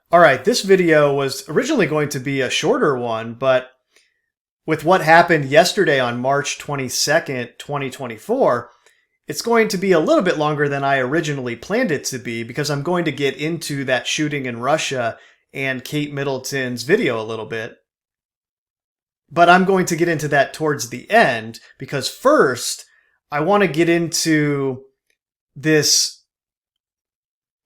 All right, this video was originally going to be a shorter one, but with what happened yesterday on March 22nd, 2024, it's going to be a little bit longer than I originally planned it to be because I'm going to get into that shooting in Russia and Kate Middleton's video a little bit. But I'm going to get into that towards the end because first, I want to get into this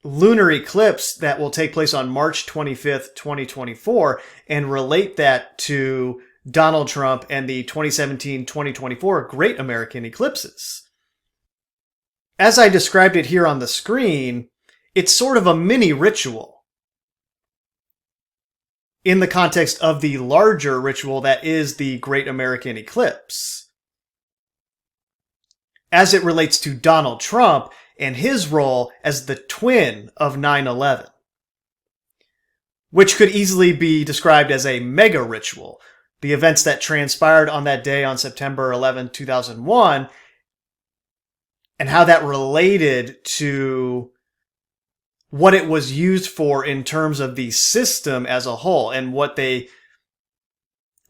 lunar eclipse that will take place on March 25th, 2024, and relate that to Donald Trump and the 2017-2024 Great American Eclipses. As I described it here on the screen, it's sort of a mini ritual in the context of the larger ritual that is the Great American Eclipse. As it relates to Donald Trump and his role as the twin of 9/11, which could easily be described as a mega ritual. The events that transpired on that day on September 11, 2001, and how that related to what it was used for in terms of the system as a whole and what they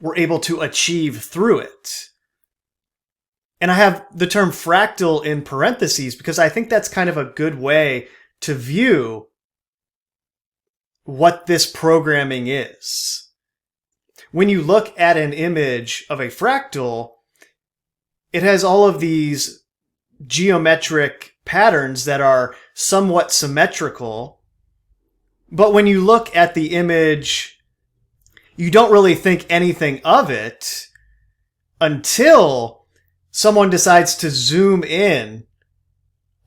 were able to achieve through it. And I have the term fractal in parentheses because I think that's kind of a good way to view what this programming is. When you look at an image of a fractal, it has all of these geometric patterns that are somewhat symmetrical. But when you look at the image, you don't really think anything of it until someone decides to zoom in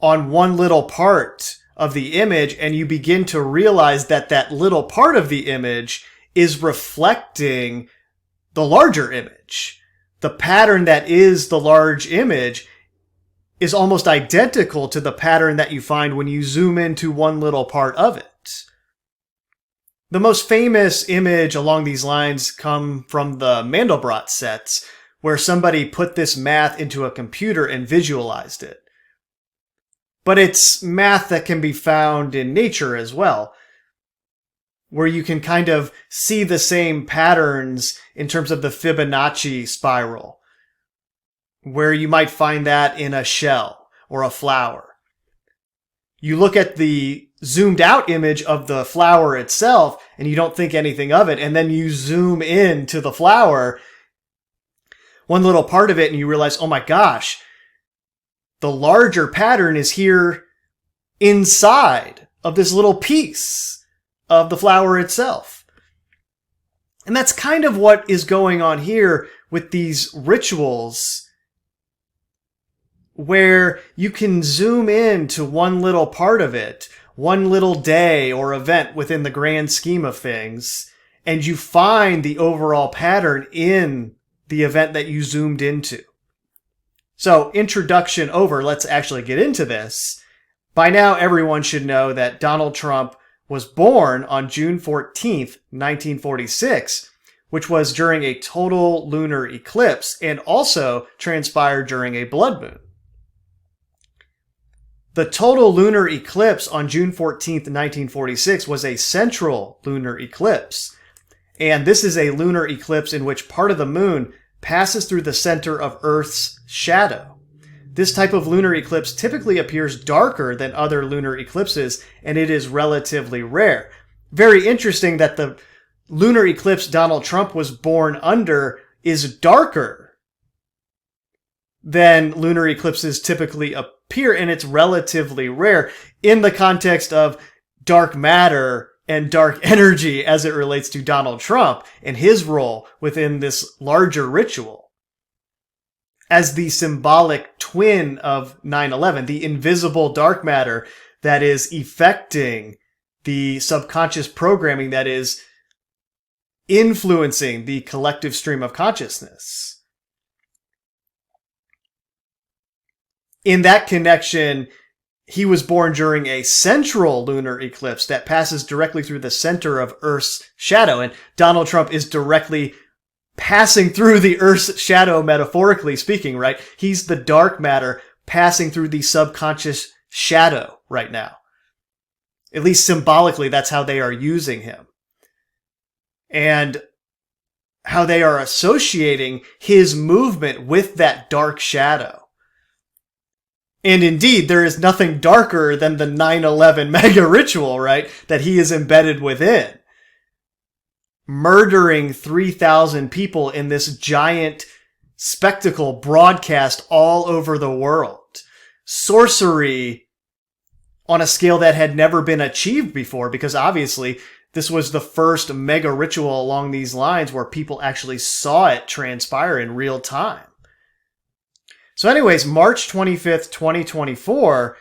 on one little part of the image and you begin to realize that that little part of the image is reflecting the larger image. The pattern that is the large image is almost identical to the pattern that you find when you zoom into one little part of it. The most famous image along these lines come from the Mandelbrot sets, where somebody put this math into a computer and visualized it. But it's math that can be found in nature as well, where you can kind of see the same patterns in terms of the Fibonacci spiral, where you might find that in a shell or a flower. You look at the zoomed out image of the flower itself and you don't think anything of it, and then you zoom in to the flower, one little part of it, and you realize, oh my gosh, the larger pattern is here inside of this little piece of the flower itself. And that's kind of what is going on here with these rituals, where you can zoom in to one little part of it, one little day or event within the grand scheme of things, and you find the overall pattern in the event that you zoomed into. So, introduction over, let's actually get into this. By now, everyone should know that Donald Trump was born on June 14th, 1946, which was during a total lunar eclipse and also transpired during a blood moon. The total lunar eclipse on June 14th, 1946 was a central lunar eclipse. And this is a lunar eclipse in which part of the moon passes through the center of Earth's shadow. This type of lunar eclipse typically appears darker than other lunar eclipses, and it is relatively rare. Very interesting that the lunar eclipse Donald Trump was born under is darker than lunar eclipses typically appear, and it's relatively rare in the context of dark matter and dark energy as it relates to Donald Trump and his role within this larger ritual. As the symbolic twin of 9/11, the invisible dark matter that is effecting the subconscious programming that is influencing the collective stream of consciousness. In that connection, he was born during a central lunar eclipse that passes directly through the center of Earth's shadow. And Donald Trump is directly passing through the Earth's shadow, metaphorically speaking, right? He's the dark matter passing through the subconscious shadow right now. At least symbolically, that's how they are using him. And how they are associating his movement with that dark shadow. And indeed, there is nothing darker than the 9/11 mega ritual, right? That he is embedded within. Murdering 3,000 people in this giant spectacle broadcast all over the world. Sorcery on a scale that had never been achieved before, because obviously this was the first mega ritual along these lines where people actually saw it transpire in real time. So anyways, March 25th, 2024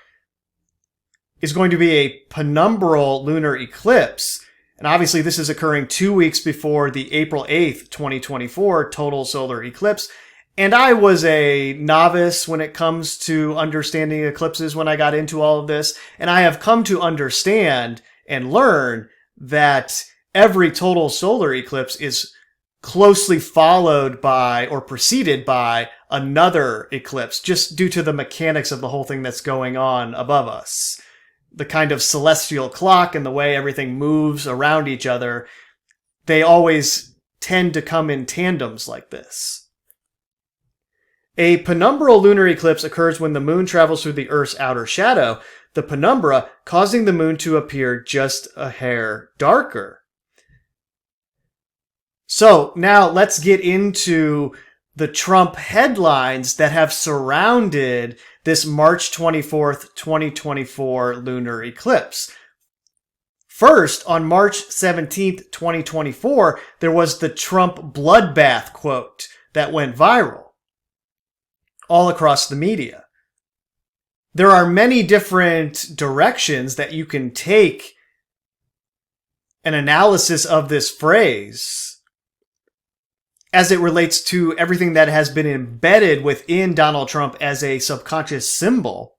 is going to be a penumbral lunar eclipse. And obviously this is occurring 2 weeks before the April 8th, 2024 total solar eclipse. And I was a novice when it comes to understanding eclipses when I got into all of this. And I have come to understand and learn that every total solar eclipse is closely followed by or preceded by another eclipse, just due to the mechanics of the whole thing that's going on above us. The kind of celestial clock and the way everything moves around each other, they always tend to come in tandems like this. A penumbral lunar eclipse occurs when the moon travels through the Earth's outer shadow, the penumbra, causing the moon to appear just a hair darker. So now let's get into the Trump headlines that have surrounded this March 24th, 2024 lunar eclipse. First, on March 17th, 2024, there was the Trump bloodbath quote that went viral all across the media. There are many different directions that you can take an analysis of this phrase as it relates to everything that has been embedded within Donald Trump as a subconscious symbol.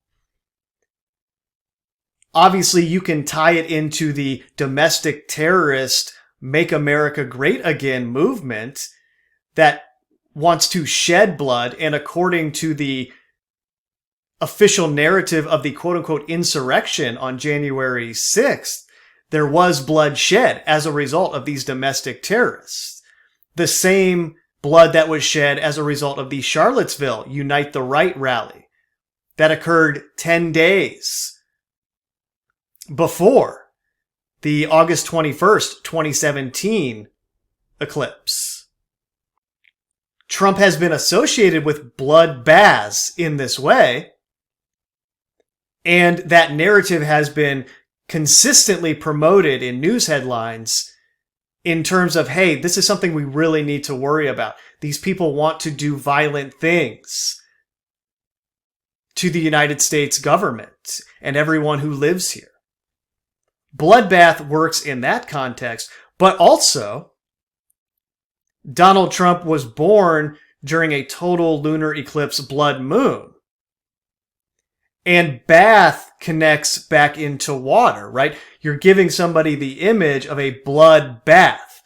Obviously, you can tie it into the domestic terrorist Make America Great Again movement that wants to shed blood, and according to the official narrative of the quote-unquote insurrection on January 6th, there was blood shed as a result of these domestic terrorists. The same blood that was shed as a result of the Charlottesville Unite the Right rally that occurred 10 days before the August 21st, 2017 eclipse. Trump has been associated with blood baths in this way, and that narrative has been consistently promoted in news headlines in terms of, hey, this is something we really need to worry about. These people want to do violent things to the United States government and everyone who lives here. Bloodbath works in that context, but also Donald Trump was born during a total lunar eclipse blood moon. And bath connects back into water, right? You're giving somebody the image of a blood bath,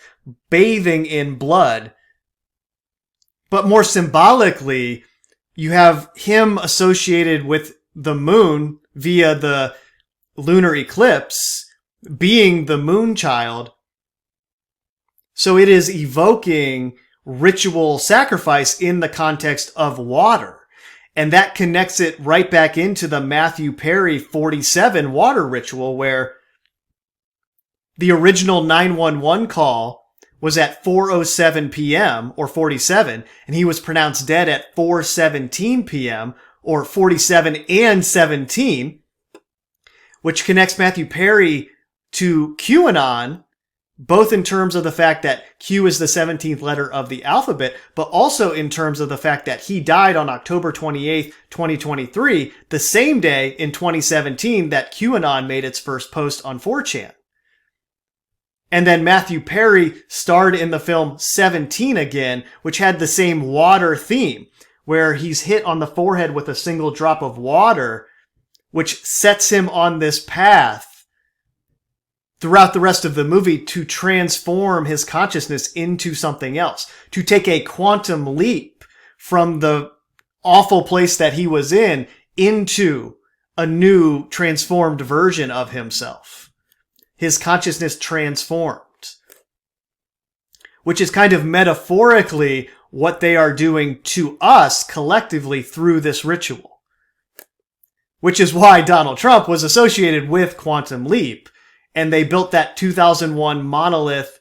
bathing in blood. But more symbolically, you have him associated with the moon via the lunar eclipse being the Moonchild. So it is evoking ritual sacrifice in the context of water. And that connects it right back into the Matthew Perry 47 water ritual, where the original 911 call was at 4:07 p.m. or 47, and he was pronounced dead at 4:17 p.m. or 47 and 17, which connects Matthew Perry to QAnon, both in terms of the fact that Q is the 17th letter of the alphabet, but also in terms of the fact that he died on October 28th, 2023, the same day in 2017 that QAnon made its first post on 4chan. And then Matthew Perry starred in the film 17 again, which had the same water theme, where he's hit on the forehead with a single drop of water, which sets him on this path throughout the rest of the movie to transform his consciousness into something else, to take a quantum leap from the awful place that he was in into a new transformed version of himself. his consciousness transformed. Which is kind of metaphorically what they are doing to us collectively through this ritual. Which is why Donald Trump was associated with Quantum Leap, and they built that 2001 monolith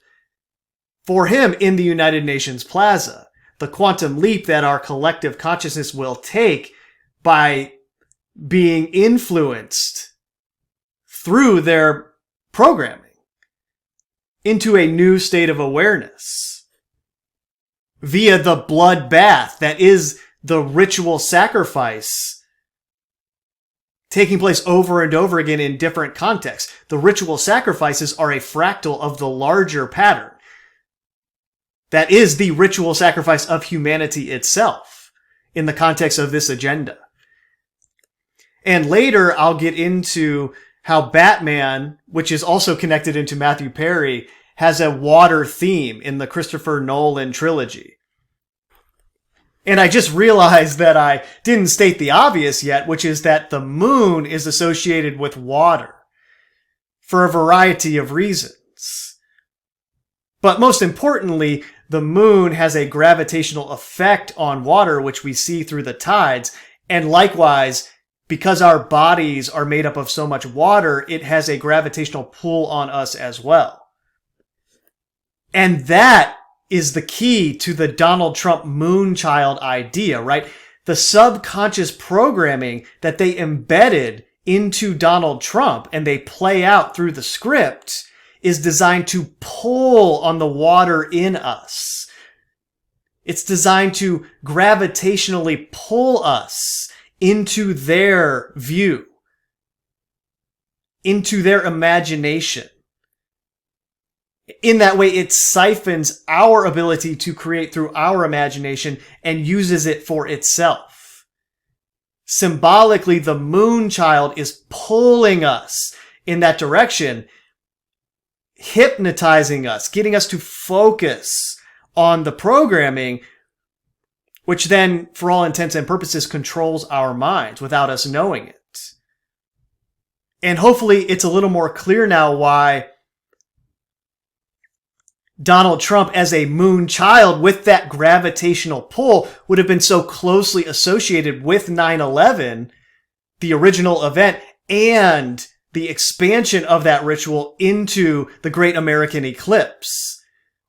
for him in the United Nations Plaza. The quantum leap that our collective consciousness will take by being influenced through their programming into a new state of awareness via the blood bath that is the ritual sacrifice taking place over and over again in different contexts. The ritual sacrifices are a fractal of the larger pattern. That is the ritual sacrifice of humanity itself in the context of this agenda. And later I'll get into how Batman, which is also connected into Matthew Perry, has a water theme in the Christopher Nolan trilogy. And I just realized that I didn't state the obvious yet, which is that the moon is associated with water for a variety of reasons. But most importantly, the moon has a gravitational effect on water, which we see through the tides. And likewise, because our bodies are made up of so much water, it has a gravitational pull on us as well. And that is the key to the Donald Trump Moonchild idea, right? The subconscious programming that they embedded into Donald Trump and they play out through the script is designed to pull on the water in us. It's designed to gravitationally pull us into their view, into their imagination. In that way, it siphons our ability to create through our imagination and uses it for itself. Symbolically, the Moonchild is pulling us in that direction, hypnotizing us, getting us to focus on the programming, which then, for all intents and purposes, controls our minds without us knowing it. And hopefully it's a little more clear now why Donald Trump as a Moonchild with that gravitational pull would have been so closely associated with 9/11, the original event, and the expansion of that ritual into the Great American Eclipse,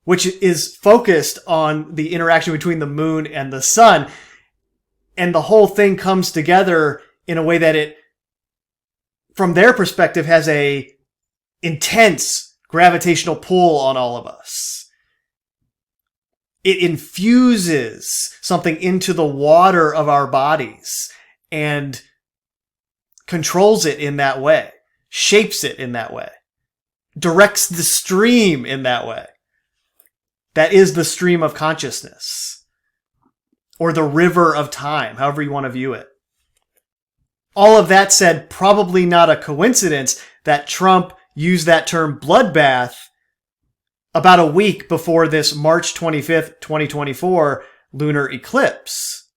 which is focused on the interaction between the moon and the sun. And the whole thing comes together in a way that it, from their perspective, has a intense gravitational pull on all of us. It infuses something into the water of our bodies and controls it in that way, shapes it in that way, directs the stream in that way. That is the stream of consciousness, or the river of time, however you want to view it. All of that said, probably not a coincidence that Trump used that term bloodbath about a week before this March 25th, 2024 lunar eclipse.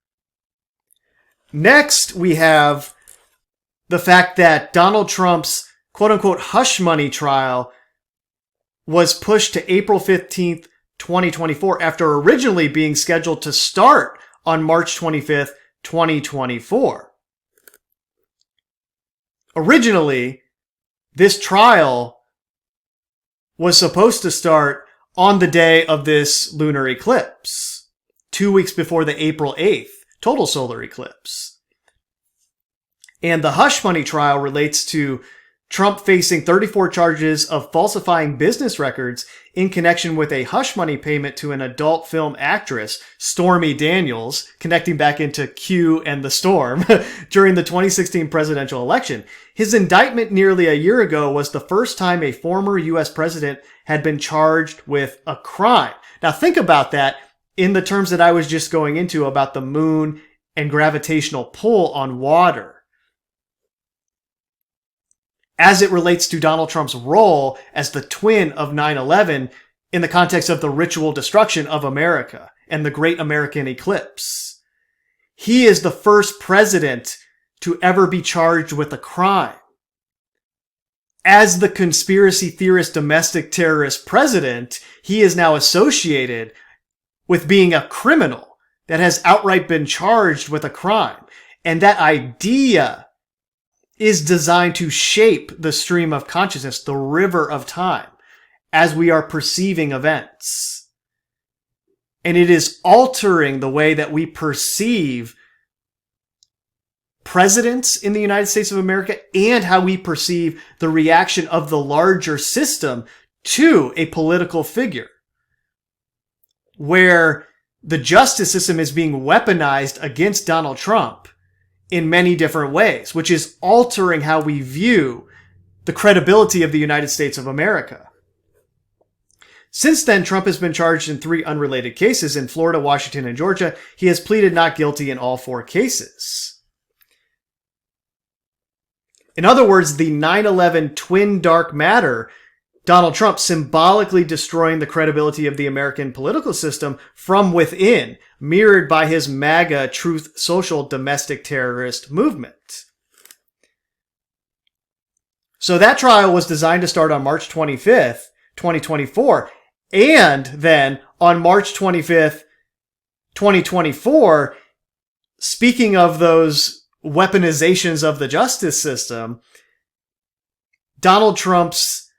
Next, we have the fact that Donald Trump's quote-unquote hush money trial was pushed to April 15th, 2024, after originally being scheduled to start on March 25th, 2024. Originally, this trial was supposed to start on the day of this lunar eclipse, 2 weeks before the April 8th total solar eclipse. And the hush money trial relates to Trump facing 34 charges of falsifying business records in connection with a hush money payment to an adult film actress, Stormy Daniels, connecting back into Q and the Storm, during the 2016 presidential election. His indictment nearly a year ago was the first time a former U.S. president had been charged with a crime. Now think about that in the terms that I was just going into about the moon and gravitational pull on water, as it relates to Donald Trump's role as the twin of 9/11 in the context of the ritual destruction of America and the Great American Eclipse. He is the first president to ever be charged with a crime. as the conspiracy theorist domestic terrorist president, he is now associated with being a criminal that has outright been charged with a crime. And that idea is designed to shape the stream of consciousness, the river of time, as we are perceiving events. And it is altering the way that we perceive presidents in the United States of America and how we perceive the reaction of the larger system to a political figure, where the justice system is being weaponized against Donald Trump in many different ways, which is altering how we view the credibility of the United States of America. Since then, Trump has been charged in 3 unrelated cases in Florida, Washington, and Georgia. He has pleaded not guilty in all 4 cases. In other words, the 9/11 twin dark matter, Donald Trump symbolically destroying the credibility of the American political system from within, mirrored by his MAGA Truth Social domestic terrorist movement. So that trial was designed to start on March 25th, 2024. And then on March 25th, 2024, speaking of those weaponizations of the justice system, Donald Trump's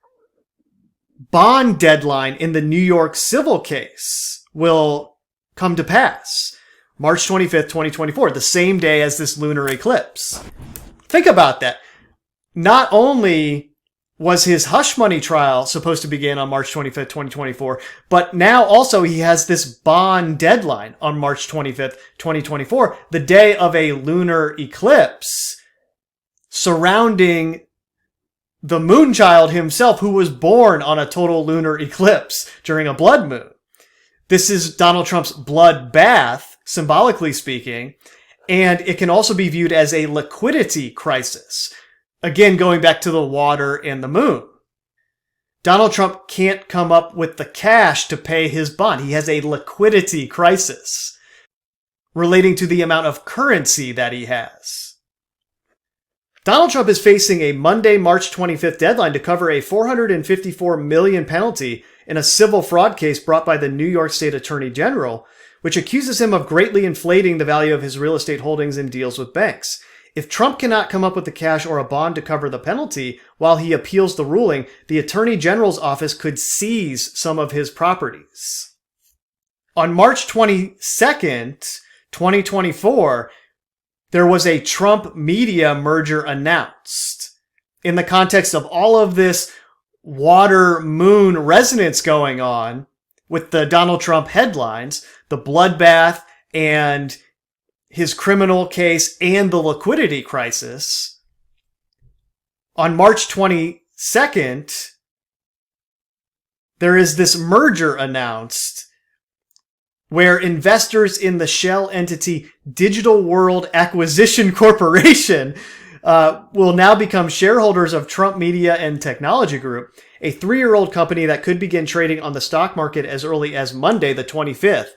bond deadline in the New York civil case will come to pass. March 25th, 2024, the same day as this lunar eclipse. Think about that. Not only was his hush money trial supposed to begin on March 25th, 2024, but now also he has this bond deadline on March 25th, 2024, the day of a lunar eclipse surrounding the Moonchild himself, who was born on a total lunar eclipse during a blood moon. This is Donald Trump's blood bath, symbolically speaking, and it can also be viewed as a liquidity crisis. Again, going back to the water and the moon. Donald Trump can't come up with the cash to pay his bond. He has a liquidity crisis relating to the amount of currency that he has. Donald Trump is facing a Monday, March 25th deadline to cover a $454 million penalty in a civil fraud case brought by the New York State Attorney General, which accuses him of greatly inflating the value of his real estate holdings and deals with banks. If Trump cannot come up with the cash or a bond to cover the penalty while he appeals the ruling, the Attorney General's office could seize some of his properties. On March 22nd, 2024, there was a Trump media merger announced. In the context of all of this water-moon resonance going on with the Donald Trump headlines, the bloodbath and his criminal case and the liquidity crisis, on March 22nd, there is this merger announced where investors in the shell entity Digital World Acquisition Corporation will now become shareholders of Trump Media and Technology Group, a 3-year-old company that could begin trading on the stock market as early as Monday, the 25th,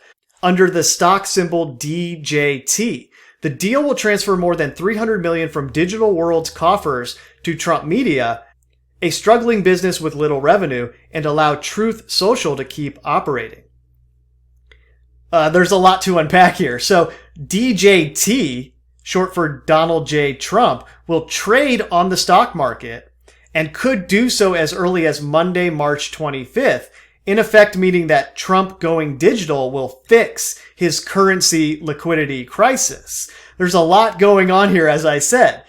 under the stock symbol DJT. The deal will transfer more than $300 million from Digital World's coffers to Trump Media, a struggling business with little revenue, and allow Truth Social to keep operating. There's a lot to unpack here. So DJT, short for Donald J. Trump, will trade on the stock market and could do so as early as Monday, March 25th, in effect meaning that Trump going digital will fix his currency liquidity crisis. There's a lot going on here, as I said.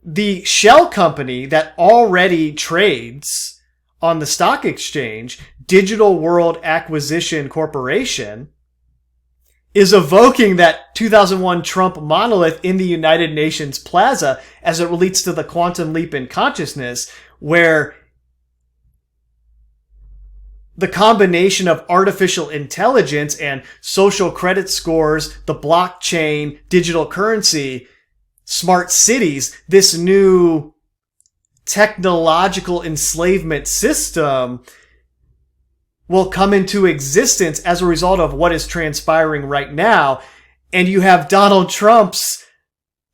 The shell company that already trades on the stock exchange, Digital World Acquisition Corporation, is evoking that 2001 Trump monolith in the United Nations Plaza as it relates to the quantum leap in consciousness, where the combination of artificial intelligence and social credit scores, the blockchain, digital currency, smart cities, this new technological enslavement system will come into existence as a result of what is transpiring right now. And you have Donald Trump's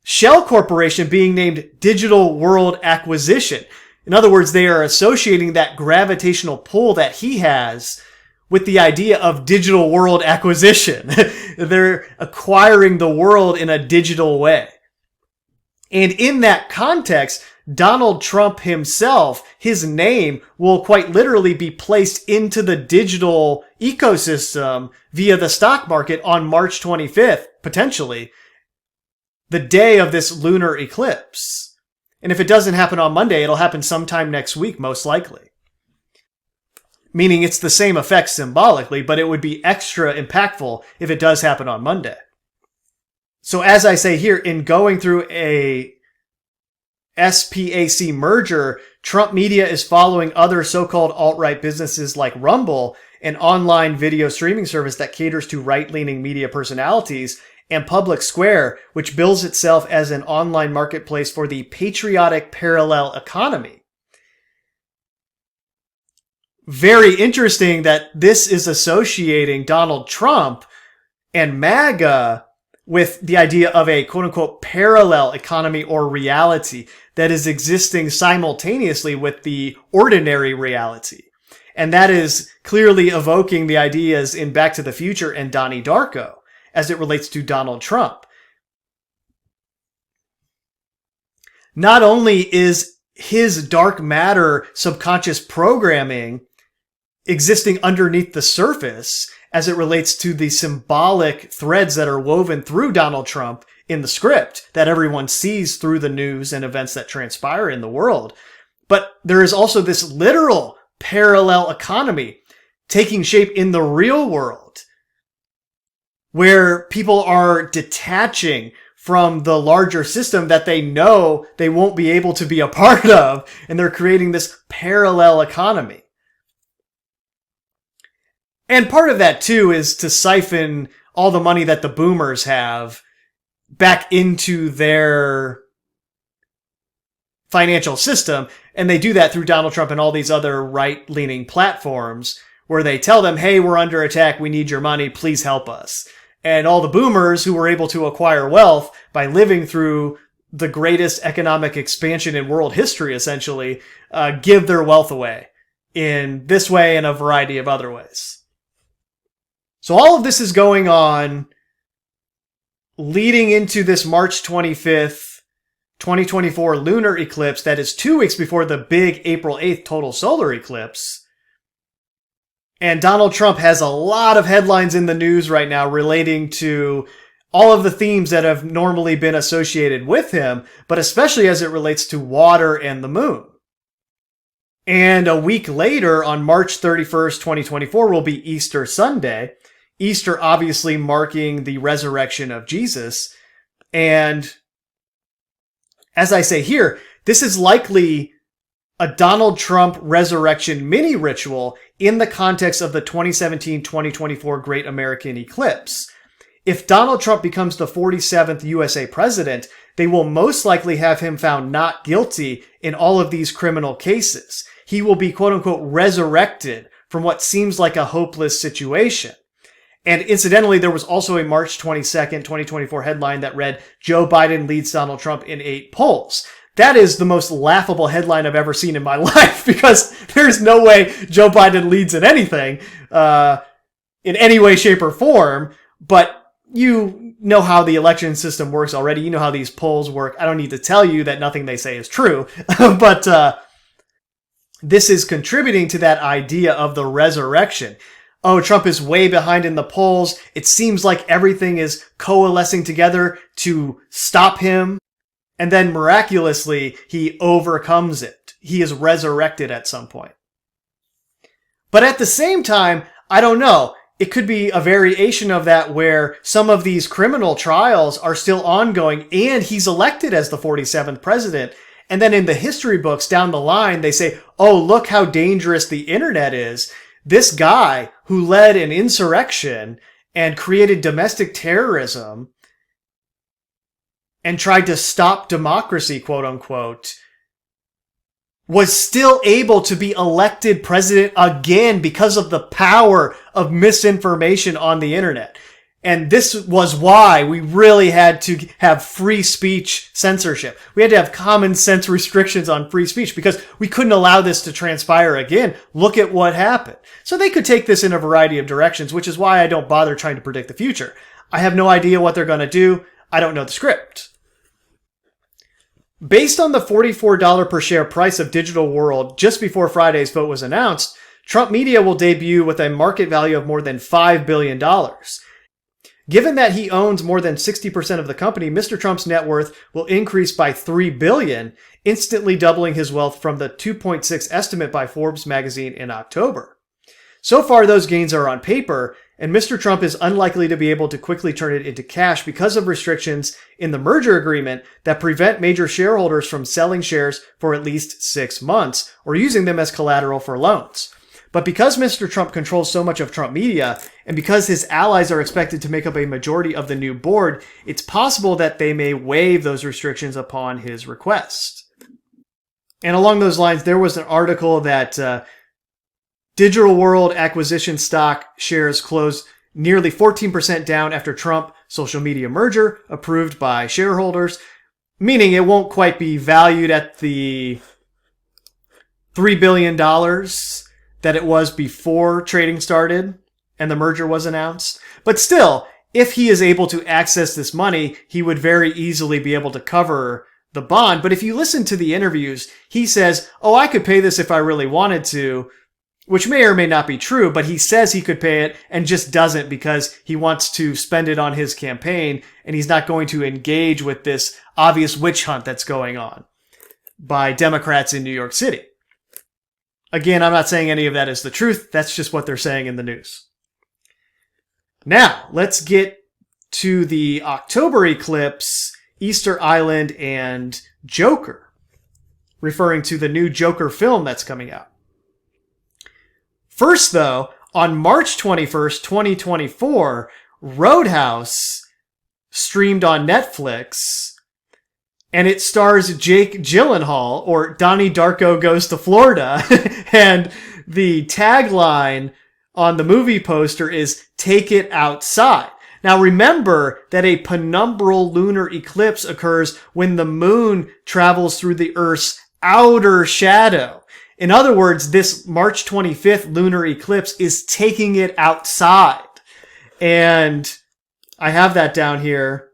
shell corporation being named Digital World Acquisition. In other words, they are associating that gravitational pull that he has with the idea of digital world acquisition. They're acquiring the world in a digital way. And in that context, Donald Trump himself, his name will quite literally be placed into the digital ecosystem via the stock market on March 25th, potentially, the day of this lunar eclipse. And if it doesn't happen on Monday, it'll happen sometime next week, most likely. Meaning it's the same effect symbolically, but it would be extra impactful if it does happen on Monday. So as I say here, in going through a SPAC merger, Trump Media is following other so-called alt-right businesses like Rumble, an online video streaming service that caters to right-leaning media personalities, and Public Square, which bills itself as an online marketplace for the patriotic parallel economy. Very interesting that this is associating Donald Trump and MAGA with the idea of a quote-unquote parallel economy or reality that is existing simultaneously with the ordinary reality. And that is clearly evoking the ideas in Back to the Future and Donnie Darko as it relates to Donald Trump. Not only is his dark matter subconscious programming existing underneath the surface as it relates to the symbolic threads that are woven through Donald Trump in the script that everyone sees through the news and events that transpire in the world, but there is also this literal parallel economy taking shape in the real world where people are detaching from the larger system that they know they won't be able to be a part of, and they're creating this parallel economy. And part of that, too, is to siphon all the money that the boomers have back into their financial system. And they do that through Donald Trump and all these other right-leaning platforms where they tell them, hey, we're under attack. We need your money. Please help us. And all the boomers who were able to acquire wealth by living through the greatest economic expansion in world history, essentially, give their wealth away in this way and a variety of other ways. So all of this is going on leading into this March 25th, 2024 lunar eclipse that is 2 weeks before the big April 8th total solar eclipse. And Donald Trump has a lot of headlines in the news right now relating to all of the themes that have normally been associated with him, but especially as it relates to water and the moon. And a week later, on March 31st, 2024, will be Easter Sunday. Easter obviously marking the resurrection of Jesus. And as I say here, this is likely a Donald Trump resurrection mini ritual in the context of the 2017-2024 Great American Eclipse. If Donald Trump becomes the 47th USA president, they will most likely have him found not guilty in all of these criminal cases. He will be quote-unquote resurrected from what seems like a hopeless situation. And incidentally, there was also a March 22nd, 2024 headline that read, Joe Biden leads Donald Trump in 8 polls. That is the most laughable headline I've ever seen in my life, because there's no way Joe Biden leads in anything, in any way, shape, or form. But you know how the election system works already. You know how these polls work. I don't need to tell you that nothing they say is true. But this is contributing to that idea of the resurrection. Oh, Trump is way behind in the polls. It seems like everything is coalescing together to stop him. And then miraculously, he overcomes it. He is resurrected at some point. But at the same time, I don't know. It could be a variation of that where some of these criminal trials are still ongoing and he's elected as the 47th president. And then in the history books down the line, they say, oh, look how dangerous the internet is. This guy who led an insurrection and created domestic terrorism and tried to stop democracy, quote unquote, was still able to be elected president again because of the power of misinformation on the internet. And this was why we really had to have free speech censorship. We had to have common sense restrictions on free speech because we couldn't allow this to transpire again. Look at what happened. So they could take this in a variety of directions, which is why I don't bother trying to predict the future. I have no idea what they're going to do. I don't know the script. Based on the $44 per share price of Digital World just before Friday's vote was announced, Trump Media will debut with a market value of more than $5 billion. Given that he owns more than 60% of the company, Mr. Trump's net worth will increase by $3 billion, instantly doubling his wealth from the 2.6 estimate by Forbes magazine in October. So far, those gains are on paper, and Mr. Trump is unlikely to be able to quickly turn it into cash because of restrictions in the merger agreement that prevent major shareholders from selling shares for at least 6 months or using them as collateral for loans. But because Mr. Trump controls so much of Trump Media, and because his allies are expected to make up a majority of the new board, it's possible that they may waive those restrictions upon his request. And along those lines, there was an article that Digital World acquisition stock shares closed nearly 14% down after Trump social media merger approved by shareholders, meaning it won't quite be valued at the $3 billion that it was before trading started and the merger was announced. But still, if he is able to access this money, he would very easily be able to cover the bond. But if you listen to the interviews, he says, oh, I could pay this if I really wanted to, which may or may not be true, but he says he could pay it and just doesn't because he wants to spend it on his campaign and he's not going to engage with this obvious witch hunt that's going on by Democrats in New York City. Again, I'm not saying any of that is the truth. That's just what they're saying in the news. Now, let's get to the October eclipse, Easter Island, and Joker, referring to the new Joker film that's coming out. First, though, on March 21st, 2024, Roadhouse streamed on Netflix, and it stars Jake Gyllenhaal, or Donnie Darko Goes to Florida, and the tagline on the movie poster is "Take It Outside." Now remember that a penumbral lunar eclipse occurs when the moon travels through the Earth's outer shadow. In other words, this March 25th lunar eclipse is taking it outside. And I have that down here.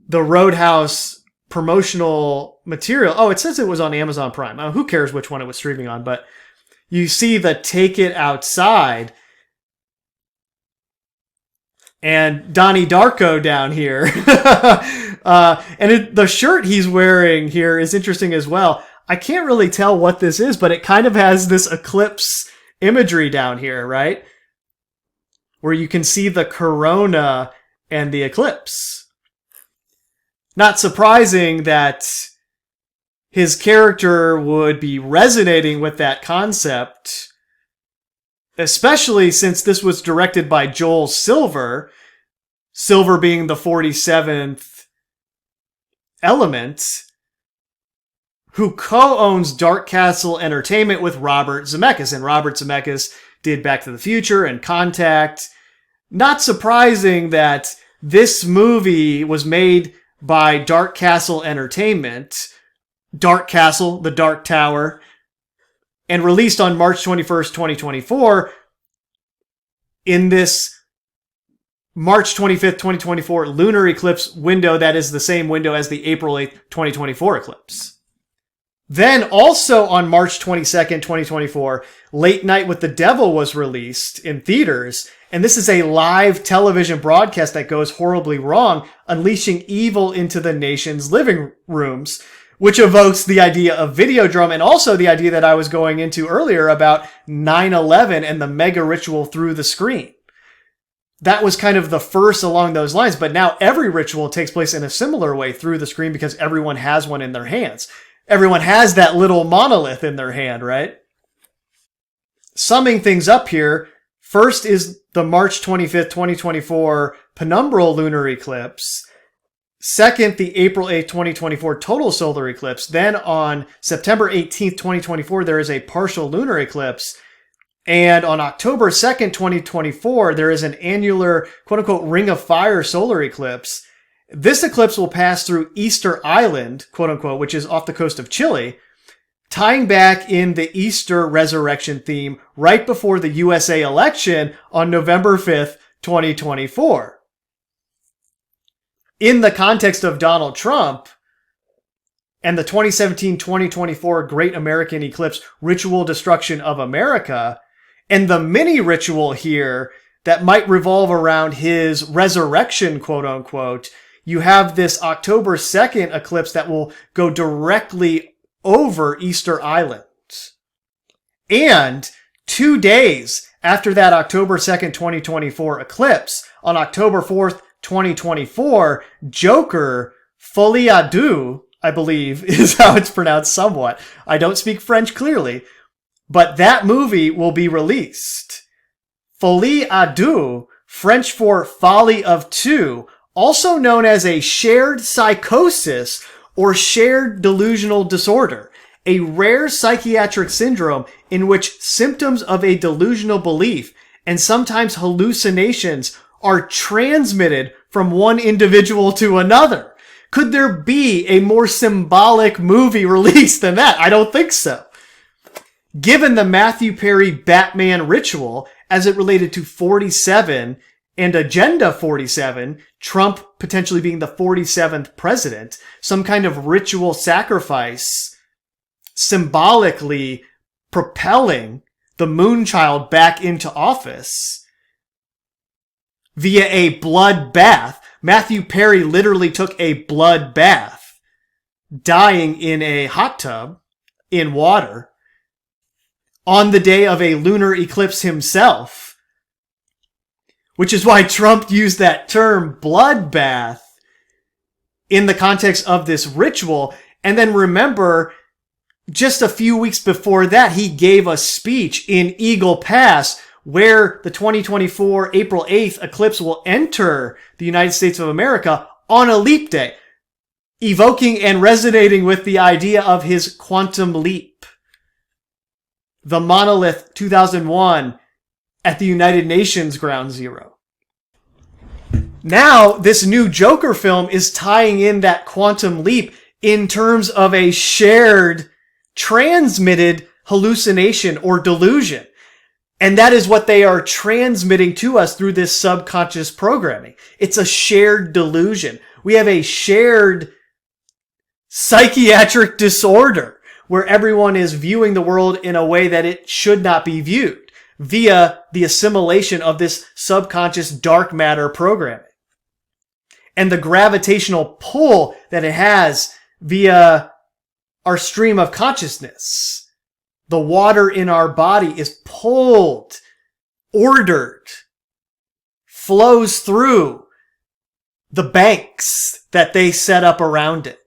The Roadhouse promotional material. Oh, it says it was on Amazon Prime. Who cares which one it was streaming on, but you see the "Take It Outside" and Donnie Darko down here. The shirt he's wearing here is interesting as well. I can't really tell what this is, but it kind of has this eclipse imagery down here, right? Where you can see the corona and the eclipse. Not surprising that his character would be resonating with that concept, especially since this was directed by Joel Silver, Silver being the 47th element, who co-owns Dark Castle Entertainment with Robert Zemeckis. And Robert Zemeckis did Back to the Future and Contact. Not surprising that this movie was made by Dark Castle Entertainment, Dark Castle, the Dark Tower, and released on March 21st, 2024, in this March 25th, 2024 lunar eclipse window that is the same window as the April 8th, 2024 eclipse. Then also on March 22nd, 2024, Late Night with the Devil was released in theaters. And this is a live television broadcast that goes horribly wrong, unleashing evil into the nation's living rooms, which evokes the idea of Videodrome and also the idea that I was going into earlier about 9/11 and the mega ritual through the screen. That was kind of the first along those lines, but now every ritual takes place in a similar way through the screen because everyone has one in their hands. Everyone has that little monolith in their hand, right? Summing things up here, first is the March 25th, 2024 penumbral lunar eclipse. Second, the April 8th, 2024 total solar eclipse. Then on September 18th, 2024, there is a partial lunar eclipse. And on October 2nd, 2024, there is an annular quote-unquote Ring of Fire solar eclipse. This eclipse will pass through Easter Island, quote-unquote, which is off the coast of Chile, tying back in the Easter resurrection theme right before the USA election on November 5th, 2024. In the context of Donald Trump and the 2017-2024 Great American Eclipse ritual destruction of America, and the mini ritual here that might revolve around his resurrection, quote unquote, you have this October 2nd eclipse that will go directly over Easter Island. And 2 days after that October 2nd, 2024 eclipse, on October 4th, 2024, Joker, Folie à Deux, I believe is how it's pronounced somewhat. I don't speak French clearly, but that movie will be released. Folie à Deux, French for folly of two, also known as a shared psychosis or shared delusional disorder, a rare psychiatric syndrome in which symptoms of a delusional belief and sometimes hallucinations are transmitted from one individual to another. Could there be a more symbolic movie release than that? I don't think so. Given the Matthew Perry Batman ritual as it related to 47 and Agenda 47, Trump potentially being the 47th president, some kind of ritual sacrifice symbolically propelling the Moonchild back into office via a blood bath. Matthew Perry literally took a blood bath, dying in a hot tub in water on the day of a lunar eclipse himself, which is why Trump used that term bloodbath in the context of this ritual. And then remember, just a few weeks before that, he gave a speech in Eagle Pass where the 2024 April 8th eclipse will enter the United States of America on a leap day, evoking and resonating with the idea of his quantum leap. The monolith 2001 at the United Nations Ground Zero. Now, this new Joker film is tying in that quantum leap in terms of a shared, transmitted hallucination or delusion. And that is what they are transmitting to us through this subconscious programming. It's a shared delusion. We have a shared psychiatric disorder where everyone is viewing the world in a way that it should not be viewed via the assimilation of this subconscious dark matter programming. And the gravitational pull that it has via our stream of consciousness. The water in our body is pulled, ordered, flows through the banks that they set up around it.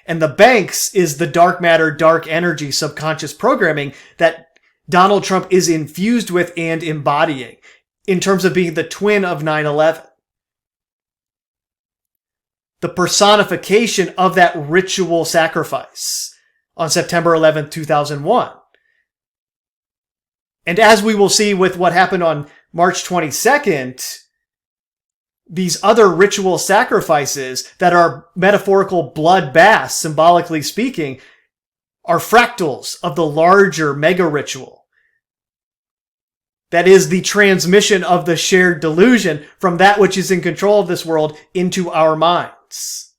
And the banks is the dark matter, dark energy, subconscious programming that Donald Trump is infused with and embodying in terms of being the twin of 9/11. The personification of that ritual sacrifice on September 11th, 2001. And as we will see with what happened on March 22nd, these other ritual sacrifices that are metaphorical blood baths, symbolically speaking, are fractals of the larger mega ritual. That is the transmission of the shared delusion from that which is in control of this world into our minds.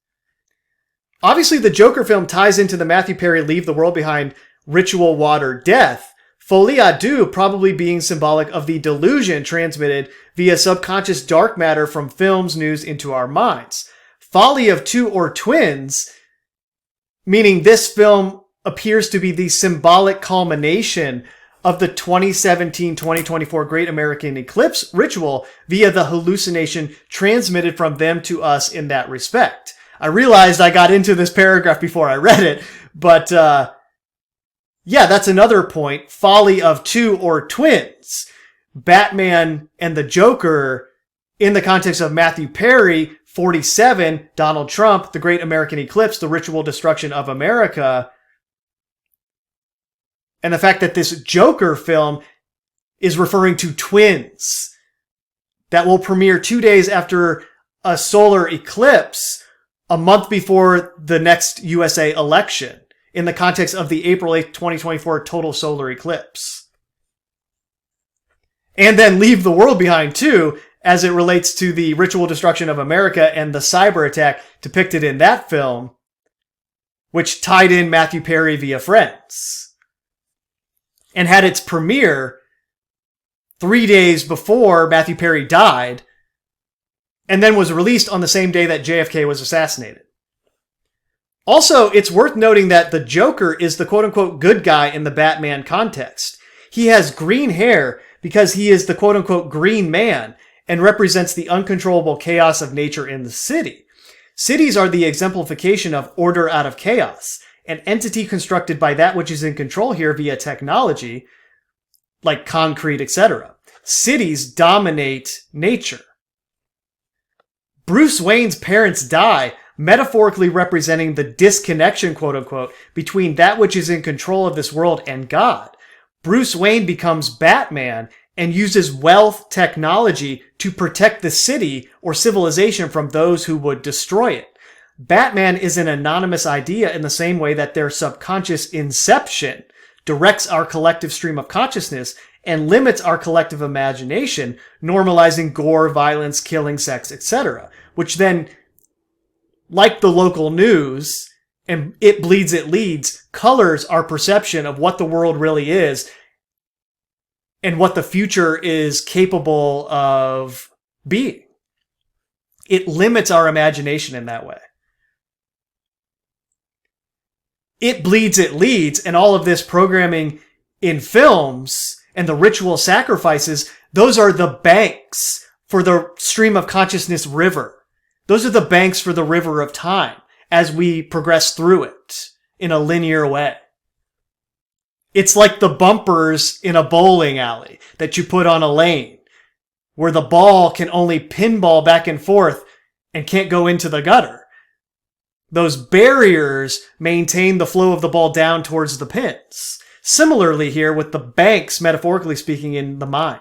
Obviously, the Joker film ties into the Matthew Perry Leave the World Behind ritual water death, Folie à Deux probably being symbolic of the delusion transmitted via subconscious dark matter from films, news into our minds. Folly of Two or Twins, meaning this film appears to be the symbolic culmination of the 2017-2024 Great American Eclipse ritual via the hallucination transmitted from them to us in that respect. I realized I got into this paragraph before I read it, but yeah, that's another point. Folly of Two or Twins. Batman and the Joker in the context of Matthew Perry, 47, Donald Trump, the Great American Eclipse, the ritual destruction of America. And the fact that this Joker film is referring to twins that will premiere 2 days after a solar eclipse, a month before the next USA election, in the context of the April 8th, 2024 total solar eclipse. And then leave the world behind too, as it relates to the ritual destruction of America and the cyber attack depicted in that film, which tied in Matthew Perry via Friends, and had its premiere 3 days before Matthew Perry died, and then was released on the same day that JFK was assassinated. Also, it's worth noting that the Joker is the quote-unquote good guy in the Batman context. He has green hair because he is the quote-unquote green man and represents the uncontrollable chaos of nature in the city. Cities are the exemplification of order out of chaos, an entity constructed by that which is in control here via technology, like concrete, etc. Cities dominate nature. Bruce Wayne's parents die, metaphorically representing the disconnection, quote-unquote, between that which is in control of this world and God. Bruce Wayne becomes Batman and uses wealth technology to protect the city or civilization from those who would destroy it. Batman is an anonymous idea in the same way that their subconscious inception directs our collective stream of consciousness and limits our collective imagination, normalizing gore, violence, killing, sex, etc., which then, like the local news, and it bleeds, it leads, colors our perception of what the world really is and what the future is capable of being. It limits our imagination in that way. It bleeds, it leads, and all of this programming in films and the ritual sacrifices, those are the banks for the stream of consciousness river. Those are the banks for the river of time as we progress through it in a linear way. It's like the bumpers in a bowling alley that you put on a lane, where the ball can only pinball back and forth and can't go into the gutter. Those barriers maintain the flow of the ball down towards the pins. Similarly here with the banks, metaphorically speaking, in the mind,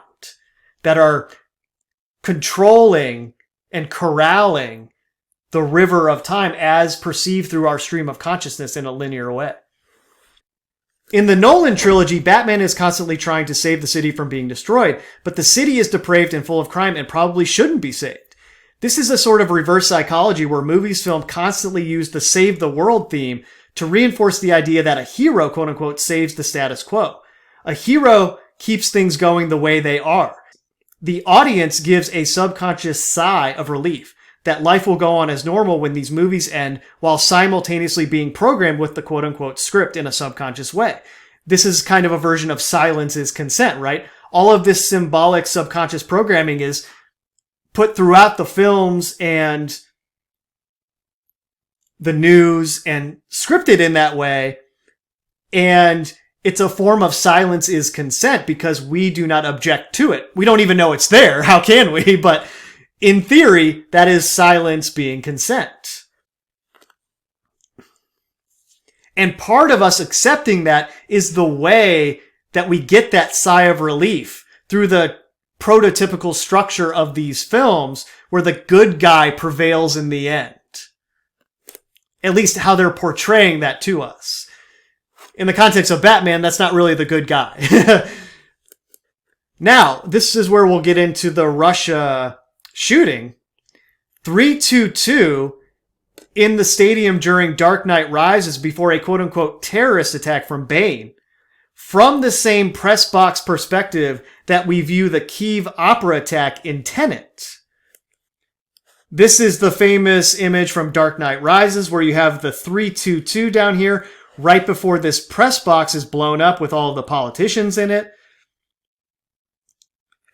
that are controlling and corralling the river of time as perceived through our stream of consciousness in a linear way. In the Nolan trilogy, Batman is constantly trying to save the city from being destroyed, but the city is depraved and full of crime and probably shouldn't be saved. This is a sort of reverse psychology where movies filmed constantly use the save the world theme to reinforce the idea that a hero, quote unquote, saves the status quo. A hero keeps things going the way they are. The audience gives a subconscious sigh of relief that life will go on as normal when these movies end, while simultaneously being programmed with the quote unquote script in a subconscious way. This is kind of a version of silence is consent, right? All of this symbolic subconscious programming is put throughout the films and the news and scripted in that way. And it's a form of silence is consent because we do not object to it. We don't even know it's there. How can we? But in theory, that is silence being consent. And part of us accepting that is the way that we get that sigh of relief through the prototypical structure of these films where the good guy prevails in the end. At least how they're portraying that to us. In the context of Batman, that's not really the good guy. Now, this is where we'll get into the Russia shooting. 322 in the stadium during Dark Knight Rises before a quote-unquote terrorist attack from Bane. From the same press box perspective that we view the Kyiv opera attack in Tenet. This is the famous image from Dark Knight Rises where you have the 322 down here right before this press box is blown up with all of the politicians in it.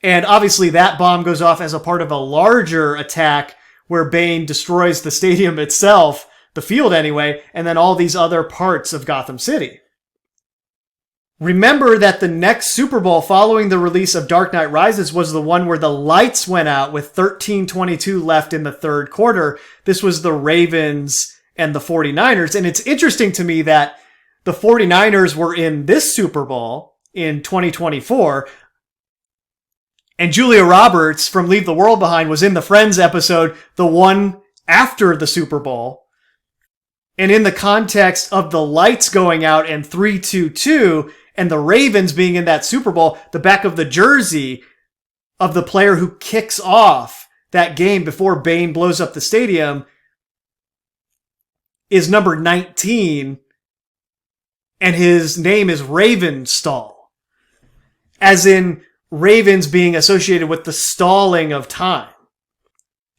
And obviously that bomb goes off as a part of a larger attack where Bane destroys the stadium itself, the field anyway, and then all these other parts of Gotham City. Remember that the next Super Bowl following the release of Dark Knight Rises was the one where the lights went out with 13:22 left in the third quarter. This was the Ravens and the 49ers. And it's interesting to me that the 49ers were in this Super Bowl in 2024. And Julia Roberts from Leave the World Behind was in the Friends episode, the one after the Super Bowl. And in the context of the lights going out and 3-2-2 and the Ravens being in that Super Bowl, the back of the jersey of the player who kicks off that game before Bane blows up the stadium is number 19, and his name is Ravenstall. As in Ravens being associated with the stalling of time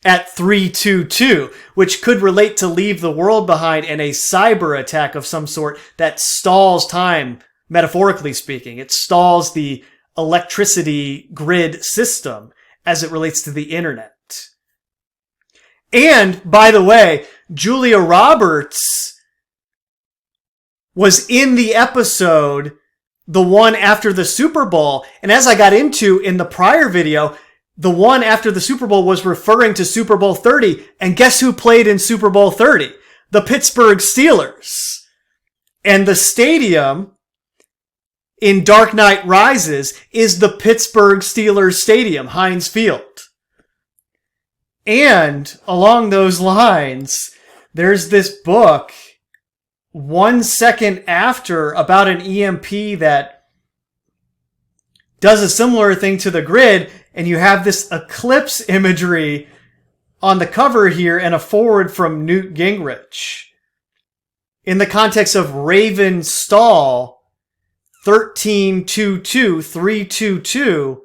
at 3-2-2, which could relate to Leave the World Behind and a cyber attack of some sort that stalls time, metaphorically speaking. It stalls the electricity grid system as it relates to the internet. And, by the way, Julia Roberts was in the episode, the one after the Super Bowl. And as I got into in the prior video, the one after the Super Bowl was referring to Super Bowl 30. And guess who played in Super Bowl 30? The Pittsburgh Steelers. And the stadium in Dark Knight Rises is the Pittsburgh Steelers Stadium, Heinz Field. And along those lines, there's this book 1 second after about an EMP that does a similar thing to the grid, and you have this eclipse imagery on the cover here and a forward from Newt Gingrich. In the context of Ravenstall, 13-2-2, 3-2-2,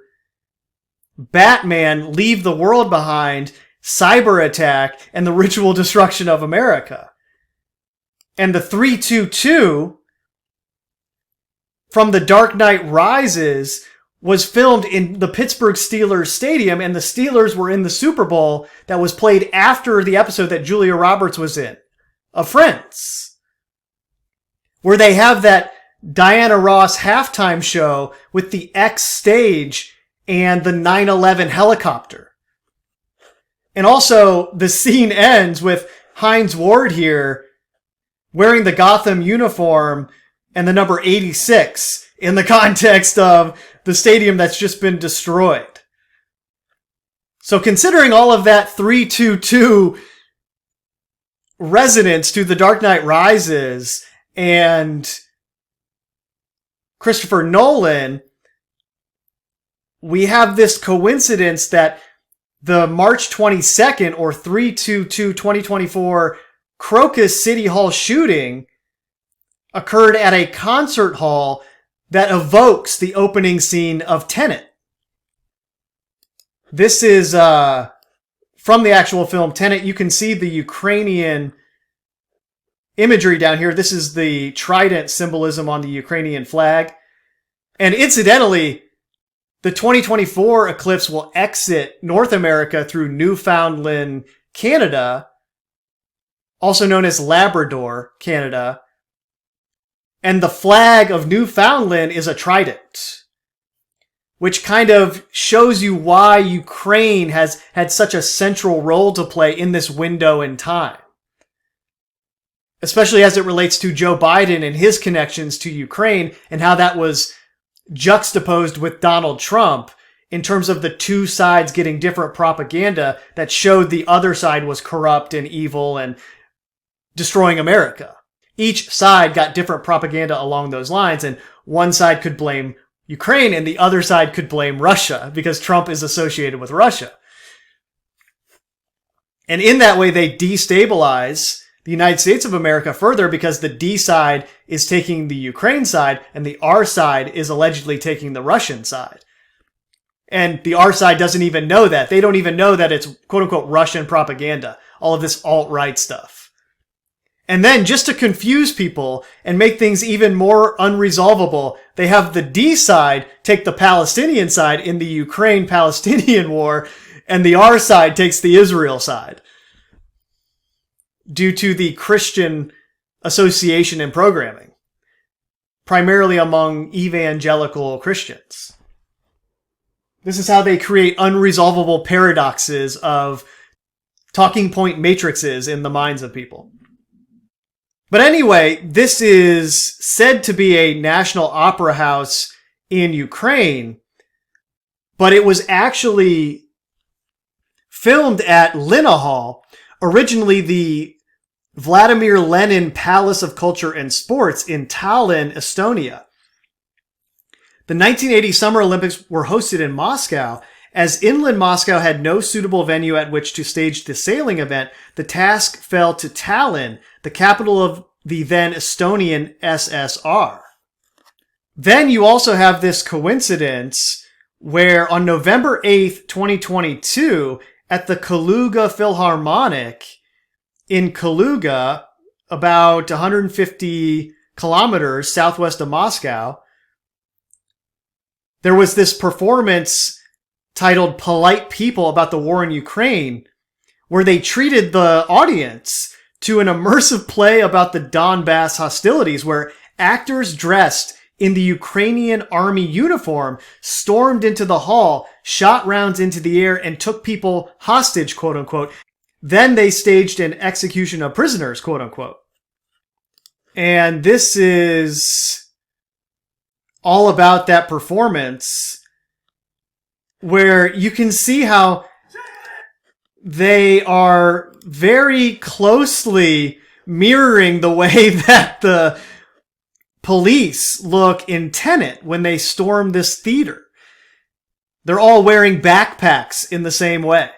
Batman, Leave the World Behind, cyber attack, and the ritual destruction of America. And the 3-2-2 from The Dark Knight Rises was filmed in the Pittsburgh Steelers Stadium, and the Steelers were in the Super Bowl that was played after the episode that Julia Roberts was in, of Friends, where they have that Diana Ross halftime show with the X stage and the 9/11 helicopter. And also, the scene ends with Hines Ward here wearing the Gotham uniform and the number 86 in the context of the stadium that's just been destroyed. So considering all of that 3-2-2 resonance to The Dark Knight Rises and Christopher Nolan, we have this coincidence that the March 22nd or 3-2-2-2024 Crocus City Hall shooting occurred at a concert hall that evokes the opening scene of TENET. This is from the actual film TENET. You can see the Ukrainian imagery down here. This is the trident symbolism on the Ukrainian flag. And incidentally, the 2024 eclipse will exit North America through Newfoundland, Canada, also known as Labrador, Canada. And the flag of Newfoundland is a trident, which kind of shows you why Ukraine has had such a central role to play in this window in time, especially as it relates to Joe Biden and his connections to Ukraine and how that was juxtaposed with Donald Trump in terms of the two sides getting different propaganda that showed the other side was corrupt and evil and destroying America. Each side got different propaganda along those lines, and one side could blame Ukraine and the other side could blame Russia because Trump is associated with Russia. And in that way, they destabilize the United States of America further because the D side is taking the Ukraine side and the R side is allegedly taking the Russian side. And the R side doesn't even know that. They don't even know that it's quote unquote Russian propaganda. All of this alt-right stuff. And then just to confuse people and make things even more unresolvable, they have the D side take the Palestinian side in the Ukraine-Palestinian war, and the R side takes the Israel side, due to the Christian association and programming, primarily among evangelical Christians. This is how they create unresolvable paradoxes of talking point matrices in the minds of people. But anyway, this is said to be a national opera house in Ukraine, but it was actually filmed at Linnahall, originally the Vladimir Lenin Palace of Culture and Sports in Tallinn, Estonia. The 1980 Summer Olympics were hosted in Moscow. As inland Moscow had no suitable venue at which to stage the sailing event, the task fell to Tallinn, the capital of the then Estonian SSR. Then you also have this coincidence where on November 8th, 2022, at the Kaluga Philharmonic in Kaluga, about 150 kilometers southwest of Moscow, there was this performance titled Polite People about the war in Ukraine, where they treated the audience to an immersive play about the Donbass hostilities, where actors dressed in the Ukrainian army uniform stormed into the hall, shot rounds into the air, and took people hostage, quote unquote. Then they staged an execution of prisoners, quote unquote. And this is all about that performance, where you can see how they are very closely mirroring the way that the police look in Tenet when they storm this theater. They're all wearing backpacks in the same way.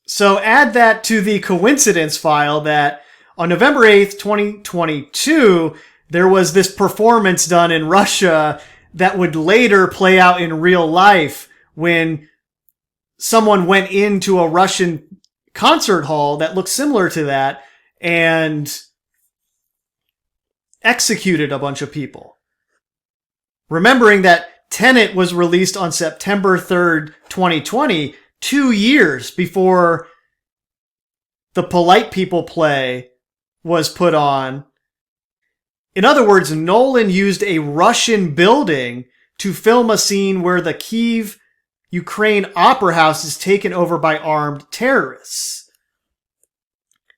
So add that to the coincidence file that on November 8th, 2022, there was this performance done in Russia that would later play out in real life when someone went into a Russian concert hall that looked similar to that and executed a bunch of people. Remembering that Tenet was released on September 3rd, 2020, 2 years before the Polite People play was put on. In other words, Nolan used a Russian building to film a scene where the Kyiv, Ukraine opera house is taken over by armed terrorists.